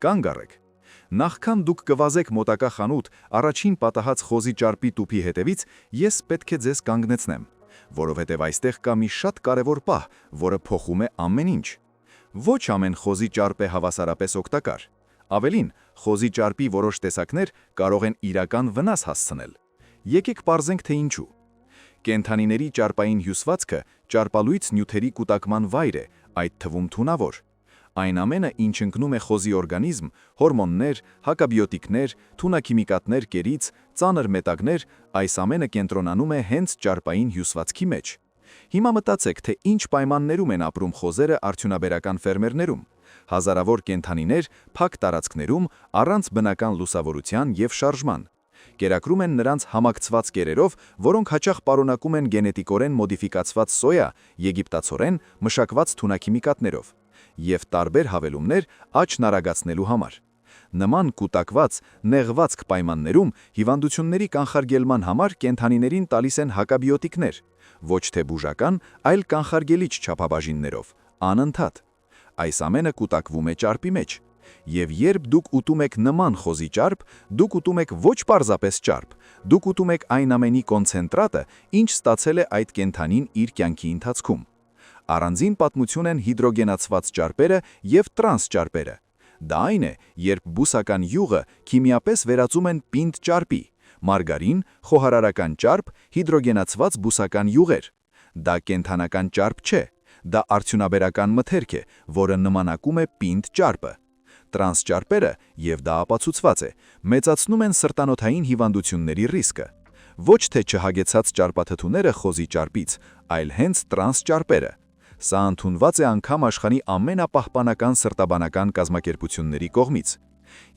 Կանգ առեք։ Նախքան դուք կվազեք մոտակա խանութ առաջին պատահած խոզի ճարպի տուփի հետևից, ես պետք է ձեզ կանգնեցնեմ, որովհետև այստեղ կա մի շատ կարևոր պահ, որը փոխում է ամեն ինչ։ Ոչ ամեն խոզի ճարպ է հավասարապես օգտակար։ Ավելին, խոզի ճարպի որոշ տեսակներ կարող են իրական վնաս հասցնել։ Եկեք պարզենք, թե ինչու։ Կենդանիների ճարպային հյուսվածքը ճարպալույց նյութերի կուտակման վայր է, այդ թվում թունավոր։ Այն ամենը, ինչ ընկնում է խոզի օրգանիզմ, հորմոններ, հակաբիոտիկներ, թունաքիմիկատներ կերից, ծանր մետաղներ, այս ամենը կենտրոնանում է հենց ճարպային հյուսվածքի մեջ։ Հիմա մտածեք, թե ինչ պայմաններում են ապրում խոզերը արդյունաբերական ֆերմերներում։ Հազարավոր կենդանիներ փակ տարածքներում առանց բնական լուսավորության եւ շարժման։ Կերակրում են նրանց համակցված կերերով, որոնք հաճախ պարունակում են գենետիկորեն մոդիֆիկացված սոյա, եգիպտացորեն մշակված թունաքիմիկատներով եւ տարբեր հավելումներ աճն արագացնելու համար։ Նման կուտակված, նեղված պայմաններում հիվանդությունների կանխարգելման համար կենդանիներին տալիս են հակաբիոտիկներ, ոչ թե բուժական, այլ կանխարգելիչ չափաբաժիններով, անընդհատ։ Այս ամենը կուտակվում է ճարպի մեջ։ Եվ երբ դուք ուտում եք նման խոզի ճարպ, դուք ուտում եք ոչ պարզապես ճարպ, դուք ուտում եք այն ամենի կոնցենտրատը, ինչ ստացել է այդ կենդանին իր կյանքի ընթացքում։ Առանձին պատմություն են հիդրոգենացված ճարպերը եւ տրանս ճարպերը։ Դա այն է, երբ բուսական յուղը քիմիապես վերածում են պինդ ճարպի, մարգարին, խոհարարական ճարպ, հիդրոգենացված բուսական յուղեր։ Դա կենդանական ճարպ չէ, դա արդյունաբերական մթերք է, որը նմանակում է պինդ ճարպը։ Տրանս ճարպերը, եւ դա ապացուցված է, մեծացնում են սրտանոթային հիվանդությունների ռիսկը։ Ոչ թե չհագեցած ճարպաթթուները խոզի ճարպից, այլ հենց տրանս ճարպերը։ Սա ընդունված է անգամ աշխարհի ամենապահպանական սրտաբանական կազմակերպությունների կողմից։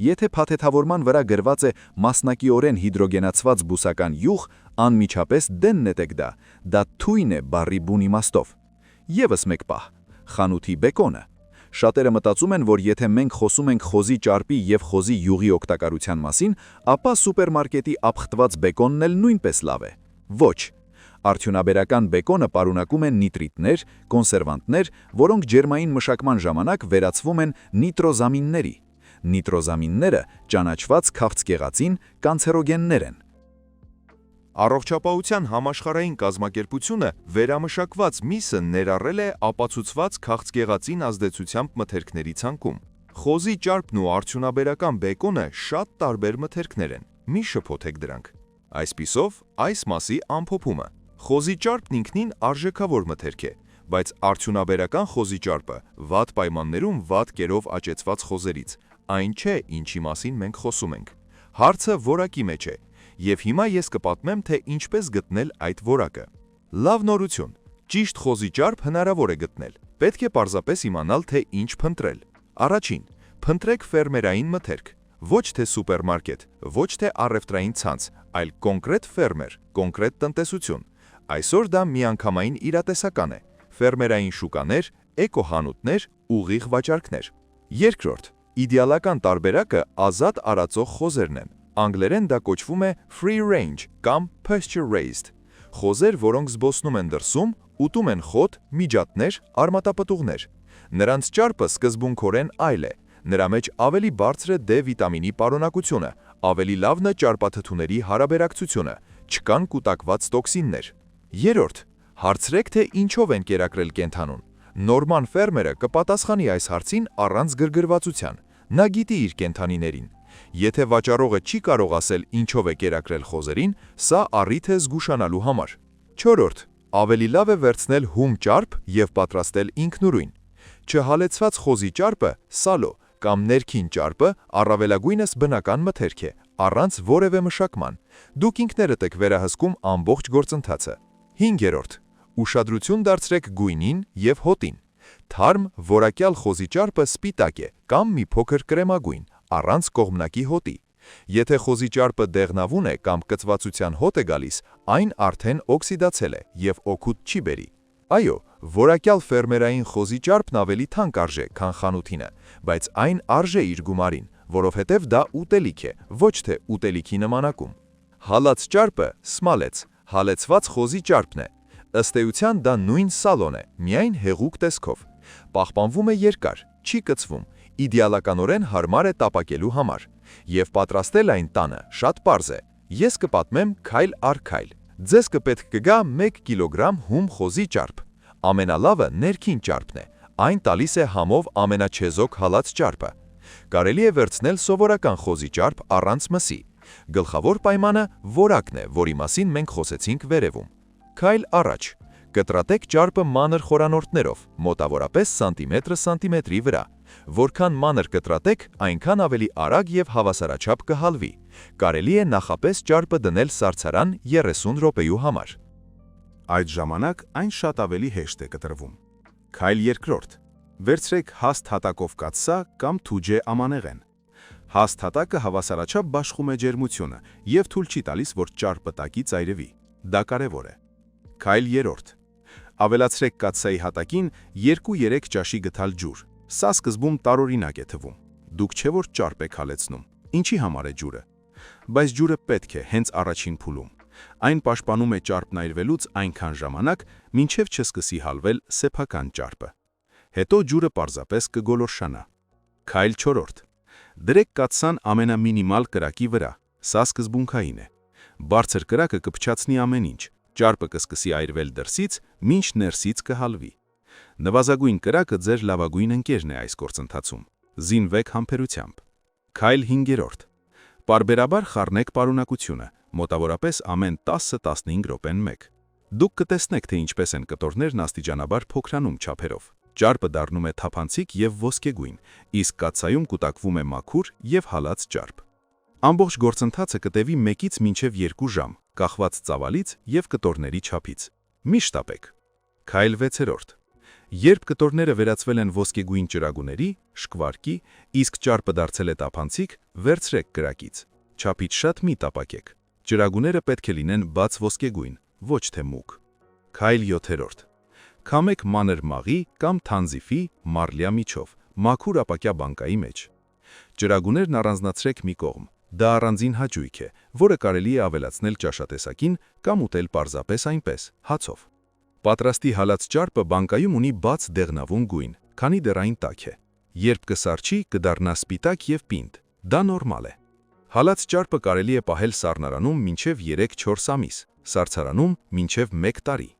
Եթե փաթեթավորման վրա գրված է մասնակիորեն հիդրոգենացված բուսական յուղ, անմիջապես դեն նետեք դա թույն է բառի բուն իմաստով։ Եվս մեկ պահ՝ խանութի բեկոնը։ Շատերը մտածում են, որ եթե մենք խոսում ենք խոզի ճարպի եւ խոզի յուղի օգտակարության մասին, ապա սուպերմարկետի ապխտված բեկոնն էլ նույնպես լավ է։ Ոչ։ Արդյունաբերական բեկոնը պարունակում է նիտրիտներ, կոնսերվանտներ, որոնք ջերմային մշակման ժամանակ վերածվում են նիտրոզամինների։ Նիտրոզամինները ճանաչված քաղցկեղածին կանցերոգեններ են։ Առողջապահության համաշխարհային կազմակերպությունը վերամշակված միսը ներառել է ապացուցված քաղցկեղածին ազդեցությամբ մթերքների ցանկում։ Խոզի ճարպն ու արդյունաբերական բեկոնը շատ տարբեր մթերքներ են։ Մի շփոթեք դրանք։ Այսպիսով, այս մասի ամփոփումը։ Խոզի ճարպն ինքնին արժեքավոր մթերք է, բայց արդյունաբերական խոզի ճարպը վատ պայմաններում վատ կերով աճեցված խոզերից, այն չէ, ինչի մասին մենք խոսում ենք։ Հարցը որակի մեջ է, եւ հիմա ես կպատմեմ, թե ինչպես գտնել այդ որակը։ Լավ նորություն։ Ճիշտ խոզի ճարպ հնարավոր է գտնել։ Պետք է պարզապես իմանալ, թե ինչ փնտրել։ Առաջին, փնտրեք ֆերմերային մթերք։ Ոչ թե սուպերմարկետ, ոչ թե առևտրային ցանց, այլ կոնկրետ ֆերմեր, կոնկրետ տնտեսություն։ Այսօր դա միանգամայն իրատեսական է։ Ֆերմերային շուկաներ, էկոհանութներ, ուղիղ վաճառքներ։ Երկրորդ, իդեալական տարբերակը ազատ արածող խոզերն են։ Անգլերեն դա կոչվում է free range կամ pasture raised։ Խոզեր, որոնք զբոսնում են դրսում, ուտում են խոտ, միջատներ, արմատապտուղներ։ Նրանց ճարպը սկզբունքորեն այլ է։ Նրա մեջ ավելի բարձր է D վիտամինի պարունակությունը, ավելի լավն է ճարպաթթուների հարաբերակցությունը, չկան կուտակված տոքսիններ։ Երրորդ, հարցրեք, թե ինչով են կերակրել կենդանուն։ Նորման ֆերմերը կպատասխանի այս հարցին առանց գրգռվածության։ Նա գիտի իր կենդանիներին։ Եթե վաճառողը չի կարող ասել ինչով է կերակրել խոզերին, սա առիթ է զգուշանալու համար։ Չորրորդ, ավելի լավ է վերցնել հում ճարպ եւ պատրաստել ինքնուրույն։ Չհալեցված խոզի ճարպը սալո կամ ներքին ճարպը առավելագույնս բնական մթերք է, առանց որևէ մշակման։ Դուք ինքներդ եք վերահսկում ամբողջ գործընթացը։ Հինգերորդ, ուշադրություն դարձրեք գույնին եւ հոտին։ Թարմ, որակյալ խոզի ճարպը սպիտակ է կամ մի փոքր կրեմագույն, առանց կողմնակի հոտի։ Եթե խոզի ճարպը դեղնավուն է կամ կծվածության հոտ է գալիս, այն արդեն օքսիդացել է եւ օգուտ չի բերի։ Այո, որակյալ ֆերմերային խոզի ճարպն ավելի թանկ արժե, քան խանութինը, բայց այն արժե իր գումարին, որովհետև դա ուտելիք է, ոչ թե ուտելիքի նմանակում։ Հալած ճարպը սմալեց, հալեցված խոզի ճարպն է։ Ըստ էության դա նույն սալոն է, միայն հեղուկ տեսքով։ Պահպանվում է երկար, չի կծվում, իդեալականորեն հարմար է տապակելու համար։ Եվ պատրաստել այն տանը շատ պարզ է։ Ես կպատմեմ քայլ առ քայլ։ Ձեզ կպետք կգա 1 կիլոգրամ հում խոզի ճարպ։ Ամենալավը ներքին ճարպն է։ Այն տալիս է համով ամենաչեզոք հալած ճարպը։ Կարելի է վերցնել սովորական խոզի ճարպ առանց մսի։ Գլխավոր պայմանը որակն է, որի մասին մենք խոսեցինք վերևում։ Քայլ առաջ։ Կտրատեք ճարպը մանր խորանորտներով, մոտավորապես սանտիմետրի վրա։ Որքան մանր կտրատեք, այնքան ավելի արագ եւ հավասարաչափ կհալվի։ Կարելի է նախապես ճարպը դնել սառցարան 30 րոպեյու համար։ Այդ ժամանակ այն շատ ավելի հեշտ է կտրվում։ Քայլ երկրորդ։ Վերցրեք հաստ հատակով կաթսա կամ թուջե ամանեղեն։ Հաստ հատակը հավասարաչափ բաշխում է ջերմությունը եւ թույլ չի տալիս, որ ճարպը տակի ծայրվի։ Դա կարևոր է։ Քայլ երրորդ։ Ավելացրեք կաթսայի հատակին 2-3 ճաշի գթալ ջուր։ Սա սկզբում տարօրինակ է թվում։ Դուք չէ որ ճարպ եք հալեցնում։ Ինչի համար է ջուրը։ Բայց ջուրը պետք է հենց առաջին փուլում։ Այն պաշտպանում է ճարպն այրվելուց այնքան ժամանակ, մինչև չսկսի հալվել սեփական ճարպը։ Հետո ջուրը պարզապես կգոլորշանա։ Քայլ չորրորդ։ Դրեք կաթսան ամենամինիմալ կրակի վրա։ Սա սկզբունքային է։ Բարձր կրակը կփչացնի ամեն ինչ։ Ճարպը կսկսի այրվել դրսից, մինչ ներսից կհալվի։ Նվազագույն կրակը ձեր լավագույն ընկերն է այս գործընթացում։ Զինվեք համբերությամբ։ Քայլ 5-րդ։ Պարբերաբար խառնեք պարունակությունը, մոտավորապես ամեն 10-15 րոպեն մեկ։ Դուք կտեսնեք, թե ինչպես են կտորներն աստիճանաբար փոքրանում չափերով։ Ճարպը դառնում է թափանցիկ եւ ոսկեգույն, իսկ կաթսայում կուտակվում է մաքուր եւ հալած ճարպ։ Ամբողջ գործընթացը կտևի 1-ից մինչև 2 ժամ, կախված ծավալից եւ կտորների չափից։ Մի շտապեք։ Քայլ 6-րդ։ Երբ կտորները վերածվել են ոսկեգույն ճրագուների, շկվարկի, իսկ ճարպը դարձել է տափանցիկ, վերցրեք կրակից։ Չափից շատ մի տապակեք։ Ճրագուները պետք է լինեն բաց ոսկեգույն, ոչ թե մուգ։ Քայլ 7-րդ։ Քամեք մանր մաղի կամ թանձիֆի մարլյա միջով, մաքուր ապակյա բանկայի մեջ։ Ճրագուներն առանձնացրեք մի կողմ։ Դա առանձին հաճույք է, որը կարելի է ավելացնել ճաշատեսակին կամ ուտել պարզապես այնպես, հացով։ Պատրաստի հալած ճարպը բանկայում ունի բաց դեղնավուն գույն, քանի դեռ այն տաք է։ Երբ կսառչի, կդառնա սպիտակ եւ պինդ։ Դա նորմալ է։ Հալած ճարպը կարելի է պահել սառնարանում մինչև 3-4 ամիս, սառցարանում մինչև 1 տարի։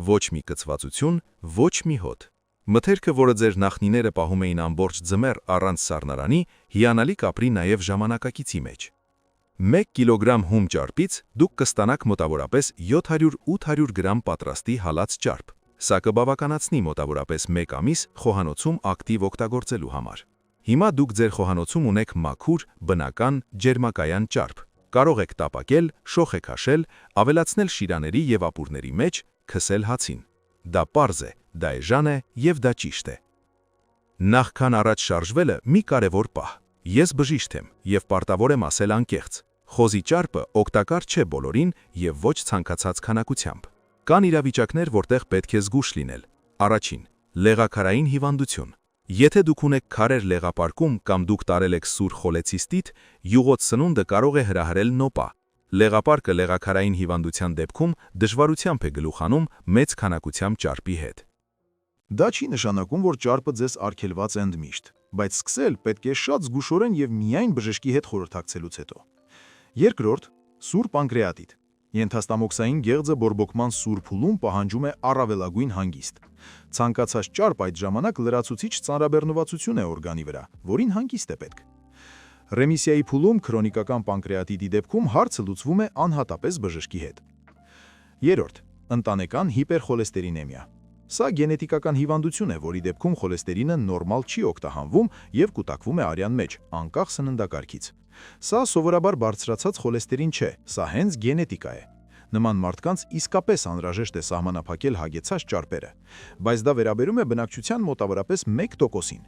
Ոչ մի կծվածություն, ոչ մի հոտ։ Մթերքը, որը ձեր նախնիները պահում էին ամբողջ ձմեռ առանց սառնարանի, հիանալի կապրի նաև ժամանակակիցի մեջ։ 1 կիլոգրամ հում ճարպից դուք կստանաք մոտավորապես 700-800 գրամ պատրաստի հալած ճարպ։ Սա կբավականացնի մոտավորապես 1 ամիս խոհանոցում ակտիվ օգտագործելու համար։ Հիմա դուք ձեր խոհանոցում ունեք մաքուր, բնական, ջերմակայան ճարպ։ Կարող եք տապակել, շոխ հաշել, ավելացնել շիրաների եւ ապուրների մեջ, քսել հացին։ Դա պարզ է, դա էժան է եւ դա ճիշտ է։ Նախքան առաջ շարժվելը մի կարևոր պահ։ Ես բժիշկ եմ եւ պարտավոր եմ ասել անկեղծ։ Խոզի ճարպը օգտակար չէ բոլորին եւ ոչ ցանկացած քանակությամբ։ Կան իրավիճակներ, որտեղ պետք է զգուշ լինել։ Առաջին՝ լեղաքարային հիվանդություն։ Եթե դուք ունեք քարեր լեղապարկում կամ դուք տարել եք սուր խոլեցիստիտ, յուղոտ սնունդը կարող է հրահրել նոպա։ Լեղապարկը լեղաքարային հիվանդության դեպքում դժվարությամբ է գլուխանում մեծ քանակությամբ ճարպի հետ։ Դա չի նշանակում, որ ճարպը ձեզ արգելված է ընդմիշտ, բայց սկսել պետք է շատ զգուշորեն եւ միայն բժշկի հետ խորհրդակցելուց հետո։ Երկրորդ՝ սուր պանկրեատիտ։ Ենթաստամոքսային գեղձը բորբոքման սուր փուլում պահանջում է առավելագույն հանգիստ։ Ցանկացած ճարպ այդ ժամանակ լրացուցիչ ծանրաբեռնվածություն է օրգանի վրա, որին հանգիստ է պետք։ Ռեմիսիայի փուլում քրոնիկական պանկրեատիտի դեպքում հարցը լուծվում է անհատապես բժշկի հետ։ Երրորդ՝ ընտանեկան հիպերխոլեստերինեմիա։ Սա գենետիկական հիվանդություն է, որի դեպքում խոլեստերինը նորմալ չի օգտահանվում եւ կուտակվում է արյան մեջ, անկախ սննդակարգից։ Սա սովորաբար բարձրացած խոլեստերին չէ, սա հենց գենետիկա է։ Նման մարդկանց իսկապես անհրաժեշտ է սահմանափակել հագեցած ճարպերը, բայց դա վերաբերում է բնակչության մոտավորապես 1%-ին։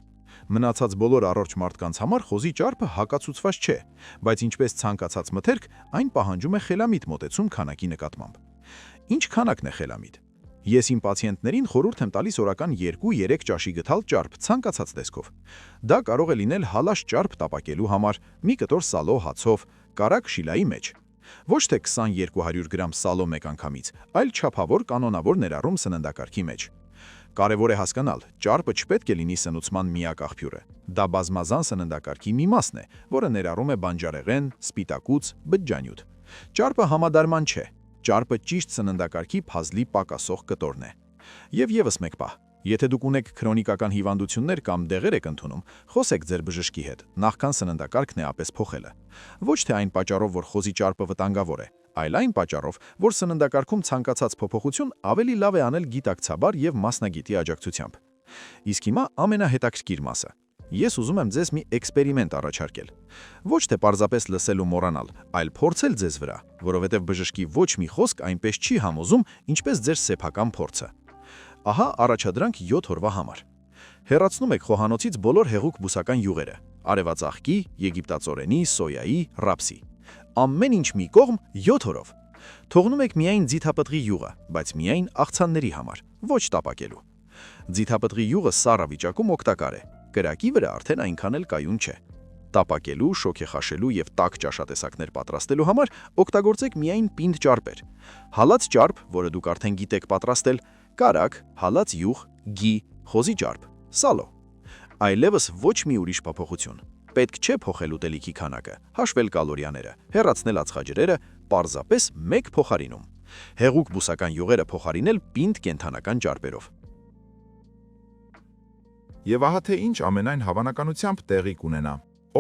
Մնացած բոլոր առողջ մարդկանց համար խոզի ճարպը հակացուցված չէ, բայց ինչպես ցանկացած մթերք, այն պահանջում է խելամիտ մոտեցում քանակի նկատմամբ։ Ինչ քանակն է խելամիտ։ Ես իմ պացիենտներին խորհուրդ եմ տալիս օրական 2-3 ճաշի գթալ ճարպ ցանկացած տեսքով։ Դա կարող է լինել հալած ճարպ տապակելու համար, մի կտոր սալո հացով, կարագ շիլայի մեջ։ Ոչ թե 20-200 գրամ սալո մեկ անգամից, այլ չափավոր կանոնավոր ներառում սննդակարգի մեջ։ Կարևոր է հասկանալ, ճարպը չպետք է լինի սնուցման միակ աղբյուրը։ Դա բազմազան սննդակարգի մի մասն է, որը ներառում է բանջարեղեն, սպիտակուց, բջջանյութ։ Ճարպը համադարման չէ։ Ճարպը ճիշտ սննդակարգի փազլի պակասող կտորն է։ Եվ եւս մեկ պահ, եթե դուք ունեք քրոնիկական հիվանդություններ կամ դեղեր եք ընդունում, խոսեք ձեր բժշկի հետ, նախքան սննդակարգն էապես փոխելը։ Ոչ թե այն պատճառով, որ խոզի ճարպը վտանգավոր է, այլ այն պատճառով, որ սննդակարգում ցանկացած փոփոխություն ավելի լավ է անել գիտակցաբար եւ մասնագետի աջակցությամբ։ Իսկ հիմա ամենահետաքրքիր մասը։ Ես ուզում եմ ձեզ մի էքսպերիմենտ առաջարկել։ Ոչ թե պարզապես լսել ու մոռանալ, այլ փորձել ձեզ վրա, որովհետև բժշկի ոչ մի խոսք այնպես չի համոզում, ինչպես ձեր սեփական փորձը։ Ահա առաջադրանք 7 օրվա համար։ Հեռացնում եք խոհանոցից բոլոր հեղուկ բուսական յուղերը՝ արևածաղկի, եգիպտածորենի, սոյայի, ռապսի։ Ամեն ինչ մի կողմ 7 օրով։ Թողնում եք միայն ձիթապտղի յուղը, բայց միայն աղցանների համար, ոչ տապակելու։ Ձիթապտղի յուղը սառը վիճակում օգտակար է։ Կրակի վրա արդեն այնքան էլ կայուն չէ։ Տապակելու, շոգեխաշելու եւ տաք ճաշատեսակներ պատրաստելու համար օգտագործեք միայն պինդ ճարպեր։ Հալած ճարպ, որը դուք արդեն գիտեք պատրաստել, կարագ, հալած յուղ, գի, խոզի ճարպ, սալո։ Այլևս ոչ մի ուրիշ փոփոխություն։ Պետք չէ փոխել ուտելիքի քանակը, հաշվել կալորիաները, հեռացնել ածխաջրերը, պարզապես մեկ փոխարինում։ Հեղուկ բուսական յուղերը փոխարինել պինդ կենդանական ճարպերով։ Եվ ահա թե ինչ ամենայն հավանականությամբ տեղի կունենա։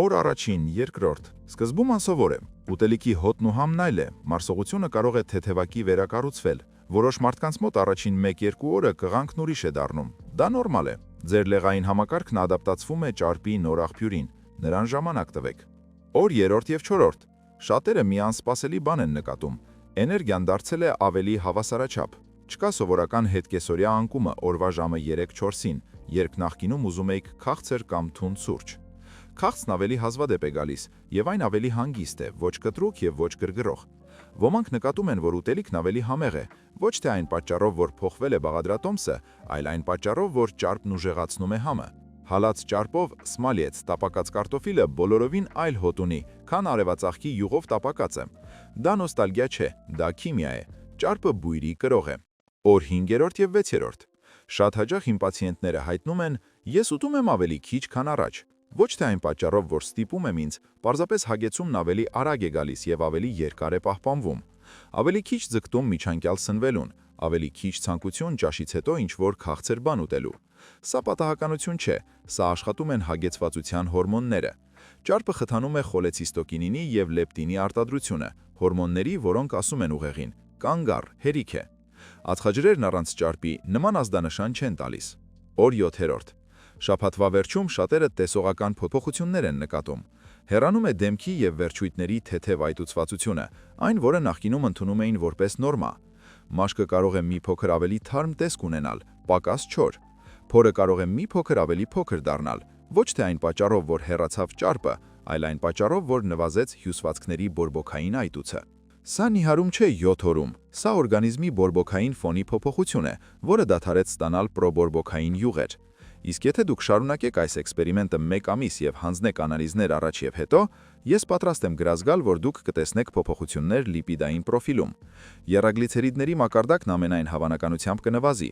Օր առաջին, երկրորդ, սկզբում անսովոր է, Ուտելիքի հոտն ու համն այլ է, մարսողությունը կարող է թեթևակի վերակառուցվել։ Որոշ մարդկանց մոտ առաջին 1-2 օրը կղանքն ուրիշ է դառնում։ Դա նորմալ է։ Ձեր լեղային համակարգն ադապտացվում է ճարպի նոր աղբյուրին։ Նրան ժամանակ տվեք։ Օր 3 եւ 4. Շատերը մի անսպասելի բան են նկատում։ Էներգիան դարձել է ավելի հավասարաչափ։ Չկա սովորական հետկեսօրյա անկումը օրվա ժամը 3-4-ին, երբ նախկինում ուզում էիք քաղցր կամ թունդ սուրճ։ Քաղցն ավելի հազվադեպ է գալիս, եւ այն ավելի հանգիստ է, ոչ կտրուկ եւ ոչ գրգռող։ Ոմանք նկատում են, որ ուտելիքն ավելի համեղ է, ոչ թե այն պատճառով, որ փոխվել է բաղադրատոմսը, այլ այն պատճառով, որ ճարպն ուժեղացնում է համը։ Հալած ճարպով սմալյեց տապակած կարտոֆիլը բոլորովին այլ հոտ ունի, քան արևածաղկի յուղով տապակածը։ Դա նոստալգիա չէ, դա քիմիա է։ Ճարպը բույրի կրող է։ Օր 5 եւ 6. Շատ հաճախ իմ պացիենտները հայտնում են, ես ուտում եմ ավելի քիչ, քան առաջ։ Ոչ թե այն պատճառով, որ ստիպում եմ ինձ, պարզապես հագեցումն ավելի արագ է գալիս եւ ավելի երկար է պահպանվում։ Ավելի քիչ ձգտում միջանկյալ սնվելուն, ավելի քիչ ցանկություն ճաշից հետո ինչ-որ քաղցր բան ուտելու։ Սա պատահականություն չէ, սա աշխատում են հագեցվածության հորմոնները։ Ճարպը խթանում է խոլեցիստոկինինի եւ լեպտինի արտադրությունը, հորմոնների, որոնք ասում են ուղեղին, կանգ առ, հերիք է։ Ածխաջրերն առանց ճարպի նման ազդանշան չեն տալիս։ Օր 7. Շաբաթվա վերջում շատերը տեսողական փոփոխություններ են նկատում։ Հեռանում է դեմքի եւ վերջույթների թեթև այտուցվածությունը, այն, որը նախկինում ընդունում էին որպես նորմա։ Մաշկը կարող է մի փոքր ավելի թարմ տեսք ունենալ, պակաս չոր։ Փորը կարող է մի փոքր ավելի փոքր դառնալ, ոչ թե այն պատճառով, որ հեռացավ ճարպը, այլ այն պատճառով, որ նվազեց հյուսվածքների բորբոքային այտուցը։ Սա նիհարում չէ 7 օրում, սա օրգանիզմի բորբոքային ֆոնի փոփոխություն է, որը դադարեց ստանալ պրոբորբոքային յուղեր։ Իսկ եթե դուք շարունակեք այս էքսպերիմենտը 1 ամիս եւ հանձնեք անալիզներ առաջ եւ հետո, ես պատրաստ եմ գրազգալ, որ դուք կտեսնեք փոփոխություններ լիպիդային պրոֆիլում։ Եռագլիցերիդների մակարդակն ամենայն հավանականությամբ կնվազի։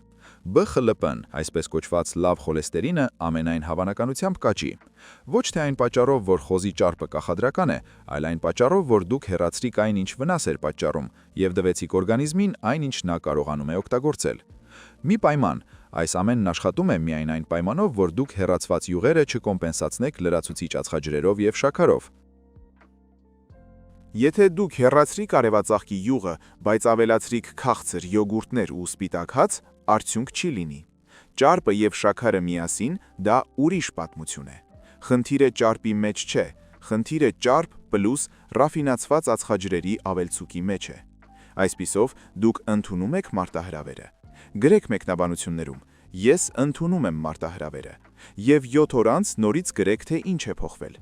BXLP-ն, այսպես կոչված լավ խոլեստերինը, ամենայն հավանականությամբ կաճի։ Ոչ թե այն պատճառով, որ խոզի ճարպը կախադրական է, այլ այն պատճառով, որ դուք հեռացրիք այն, ինչ վնաս էր պատճառում, եւ դվեցիք օրգանիզմին այն, ինչ նա կարողանում է օգտագործել։ Մի պայման, այս ամենն աշխատում է միայն այն պայմանով, որ դուք հեռացված յուղերը չկոմպենսացնեք լրացուցիչ ածխաջրերով եւ շաքարով։ Եթե դուք հեռացրիք արևածաղկի յուղը, բայց ավելացրիք քաղցր, յոգուրտներ ու սպիտակ հաց, արդյունք չի լինի։ Ճարպը եւ շաքարը միասին դա ուրիշ պատմություն է։ Խնդիրը ճարպի մեջ չէ, խնդիրը ճարպ պլյուս ռաֆինացված ածխաջրերի ավելցուկի մեջ է։ Այսպիսով դուք ընդունում եք մարտահրավերը։ Գրեք մեկնաբանություններում. Ես ընդունում եմ մարտահրավերը, եւ 7 օր անց նորից գրեք, թե ինչ է փոխվել։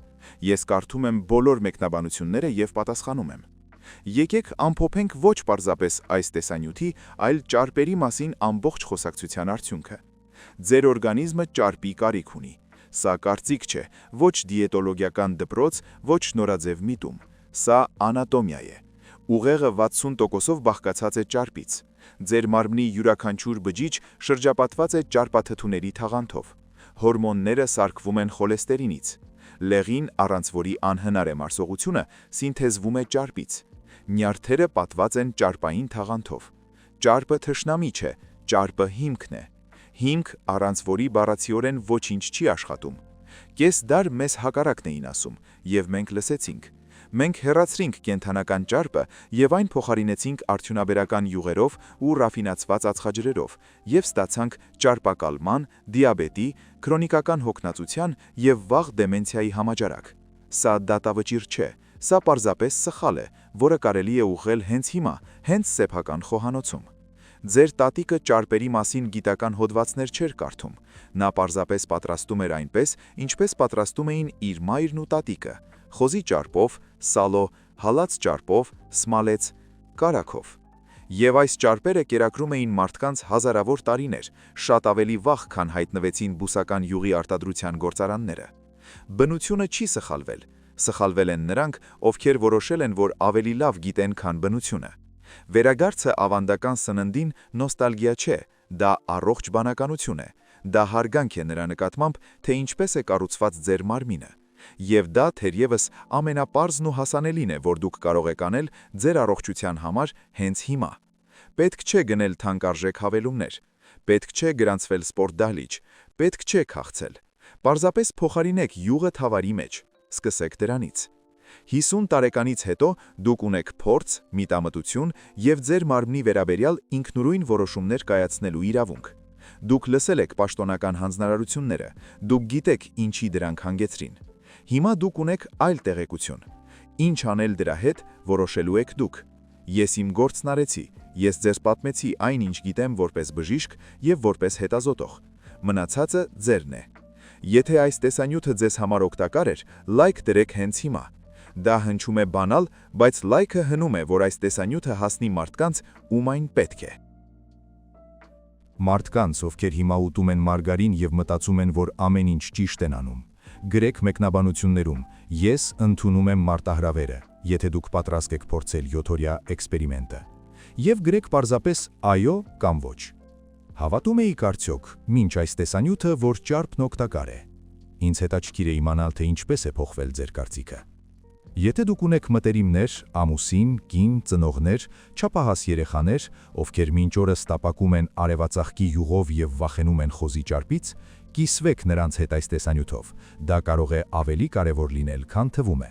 Ես կարդում եմ բոլոր մեկնաբանությունները եւ պատասխանում եմ։ Եկեք ամփոփենք ոչ պարզապես այս տեսանյութի, այլ ճարպերի մասին ամբողջ խոսակցության արդյունքը։ Ձեր օրգանիզմը ճարպի կարիք ունի։ Սա կարծիք չէ, ոչ դիետոլոգիական դպրոց, ոչ նորաձև միտում։ Սա անատոմիա է։ Ուղեղը 60%-ով բաղկացած է ճարպից։ Ձեր մարմնի յուրաքանչյուր բջիջ շրջապատված է ճարպաթթուների թաղանթով։ Հորմոնները սարքվում են խոլեստերինից։ Լեղին, առանց որի անհնար է մարսողությունը, սինթեզվում է ճարպից։ Նյարդերը պատված են ճարպային թաղանթով։ Ճարպը թշնամի չէ, ճարպը հիմքն է։ Հիմք, առանց որի բառացիորեն ոչինչ չի աշխատում։ Կես դար մեզ հակառակն էին ասում, եւ մենք լսեցինք։ Մենք հեռացրինք կենթանական ճարպը եւ այն փոխարինեցինք արդյունաբերական յուղերով ու ռաֆինացված ածխաջրերով եւ ստացանք ճարպակալման, դիաբետի, քրոնիկական հոգնածության եւ վաղ դեմենցիայի համաճարակ։ Սա դատավճիռ չէ, սա պարզապես սխալ է, որը կարելի է ուղղել հենց հիմա, հենց սեփական խոհանոցում։ Ձեր տատիկը ճարպերի մասին գիտական հոդվածներ չէր կարդում։ Նա պարզապես պատրաստում էր այնպես, ինչպես պատրաստում էին իր մայրն ու տատիկը։ Խոզի ճարպով, սալո, հալած ճարպով, սմալեց, կարակով։ Եվ այս ճարպերը կերակրում էին մարդկանց հազարավոր տարիներ, շատ ավելի վաղ, քան հայտնվեցին բուսական յուղի արտադրության գործարանները։ Բնությունը չի սխալվել։ Սխալվել են նրանք, ովքեր որոշել են, որ ավելի լավ գիտեն, քան բնությունը։ Վերագարձը ավանդական սննդին նոստալգիա չէ, դա առողջ բանականություն է։ Դա հարգանք է նրա նկատմամբ, թե ինչպես է կառուցված ձեր մարմինը։ Եվ դա թերևս ամենապարզն ու հասանելին է, որ դուք կարող եք անել ձեր առողջության համար հենց հիմա։ Պետք չէ գնել թանկարժեք հավելումներ։ Պետք չէ գրանցվել սպորտդահլիճ։ Պետք չէ քաղցել։ Պարզապես փոխարինեք յուղը թավարի մեջ։ Սկսեք դրանից։ 50 տարեկանից հետո դուք ունեք փորձ, միտամտություն եւ ձեր մարմնի վերաբերյալ ինքնուրույն որոշումներ կայացնելու իրավունք։ Դուք լսել եք պաշտոնական հանձնարարությունները, դուք գիտեք ինչի դրանք հանգեցրին։ Հիմա դուք ունեք այլ տեղեկություն։ Ինչ անել դրա հետ, որոշելու եք դուք։ Ես իմ գործն արեցի, ես ձեզ պատմեցի այն, ինչ գիտեմ որպես բժիշկ եւ որպես հետազոտող։ Մնացածը ձերն է։ Եթե այս տեսանյութը ձեզ համար օգտակար էր, լայք դրեք հենց հիմա։ Դա հնչում է բանալ, բայց լայքը հնում է, որ այս տեսանյութը հասնի մարդկանց, ում այն պետք է։ Մարդկանց, ովքեր հիմա ուտում են մարգարին եւ մտածում են, որ ամեն ինչ ճիշտ են անում։ Գրեք մեկնաբանություններում. ես ընդունում եմ մարտահրավերը, եթե դուք պատրաստ եք փորձել 7-օրյա էքսպերիմենտը։ Եվ գրեք պարզապես այո կամ ոչ։ Հավատում եք արդյոք, մինչ այս տեսանյութը, որ ճարպն օգտակար է։ Ինձ հետաքրքիր է իմանալ, թե ինչպես է փոխվել ձեր կարծիքը։ Եթե դուք ունեք մտերիմներ, ամուսին, կին, ծնողներ, չափահաս երեխաներ, ովքեր մինչ օրս տապակում են արևածաղկի յուղով եւ վախենում են խոզի ճարպից, կիսվեք նրանց հետ այս տեսանյութով։ Դա կարող է ավելի կարևոր լինել, քան թվում է։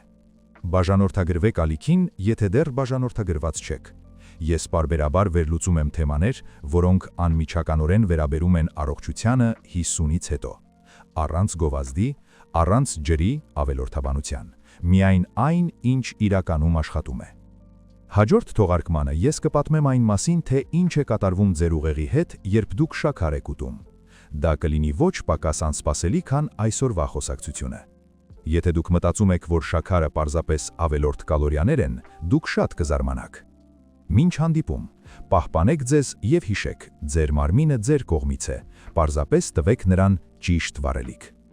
Բաժանորդագրվեք ալիքին, եթե դեռ բաժանորդագրված չեք։ Ես պարբերաբար վերլուծում եմ թեմաներ, որոնք անմիջականորեն վերաբերում են առողջությանը 50-ից հետո։ Առանց գովազդի, առանց ջրի ավելորդաբանության։ Միայն այն, ինչ իրականում աշխատում է։ Հաջորդ թողարկմանը ես կպատմեմ այն մասին, թե ինչ է կատարվում ձեր ուղեղի հետ, երբ դուք շաքար եք ուտում։ Դա կլինի ոչ պակաս անսպասելի, քան այսօրվա խոսակցությունը։ Եթե դուք մտածում եք, որ շաքարը պարզապես ավելորդ կալորիաներ են, դուք շատ կզարմանաք։ Մինչ հանդիպում, պահպանեք ձեզ եւ հիշեք, ձեր մարմինը ձեր կողմից է, պարզապես տվեք նրան ճիշտ վարելիք։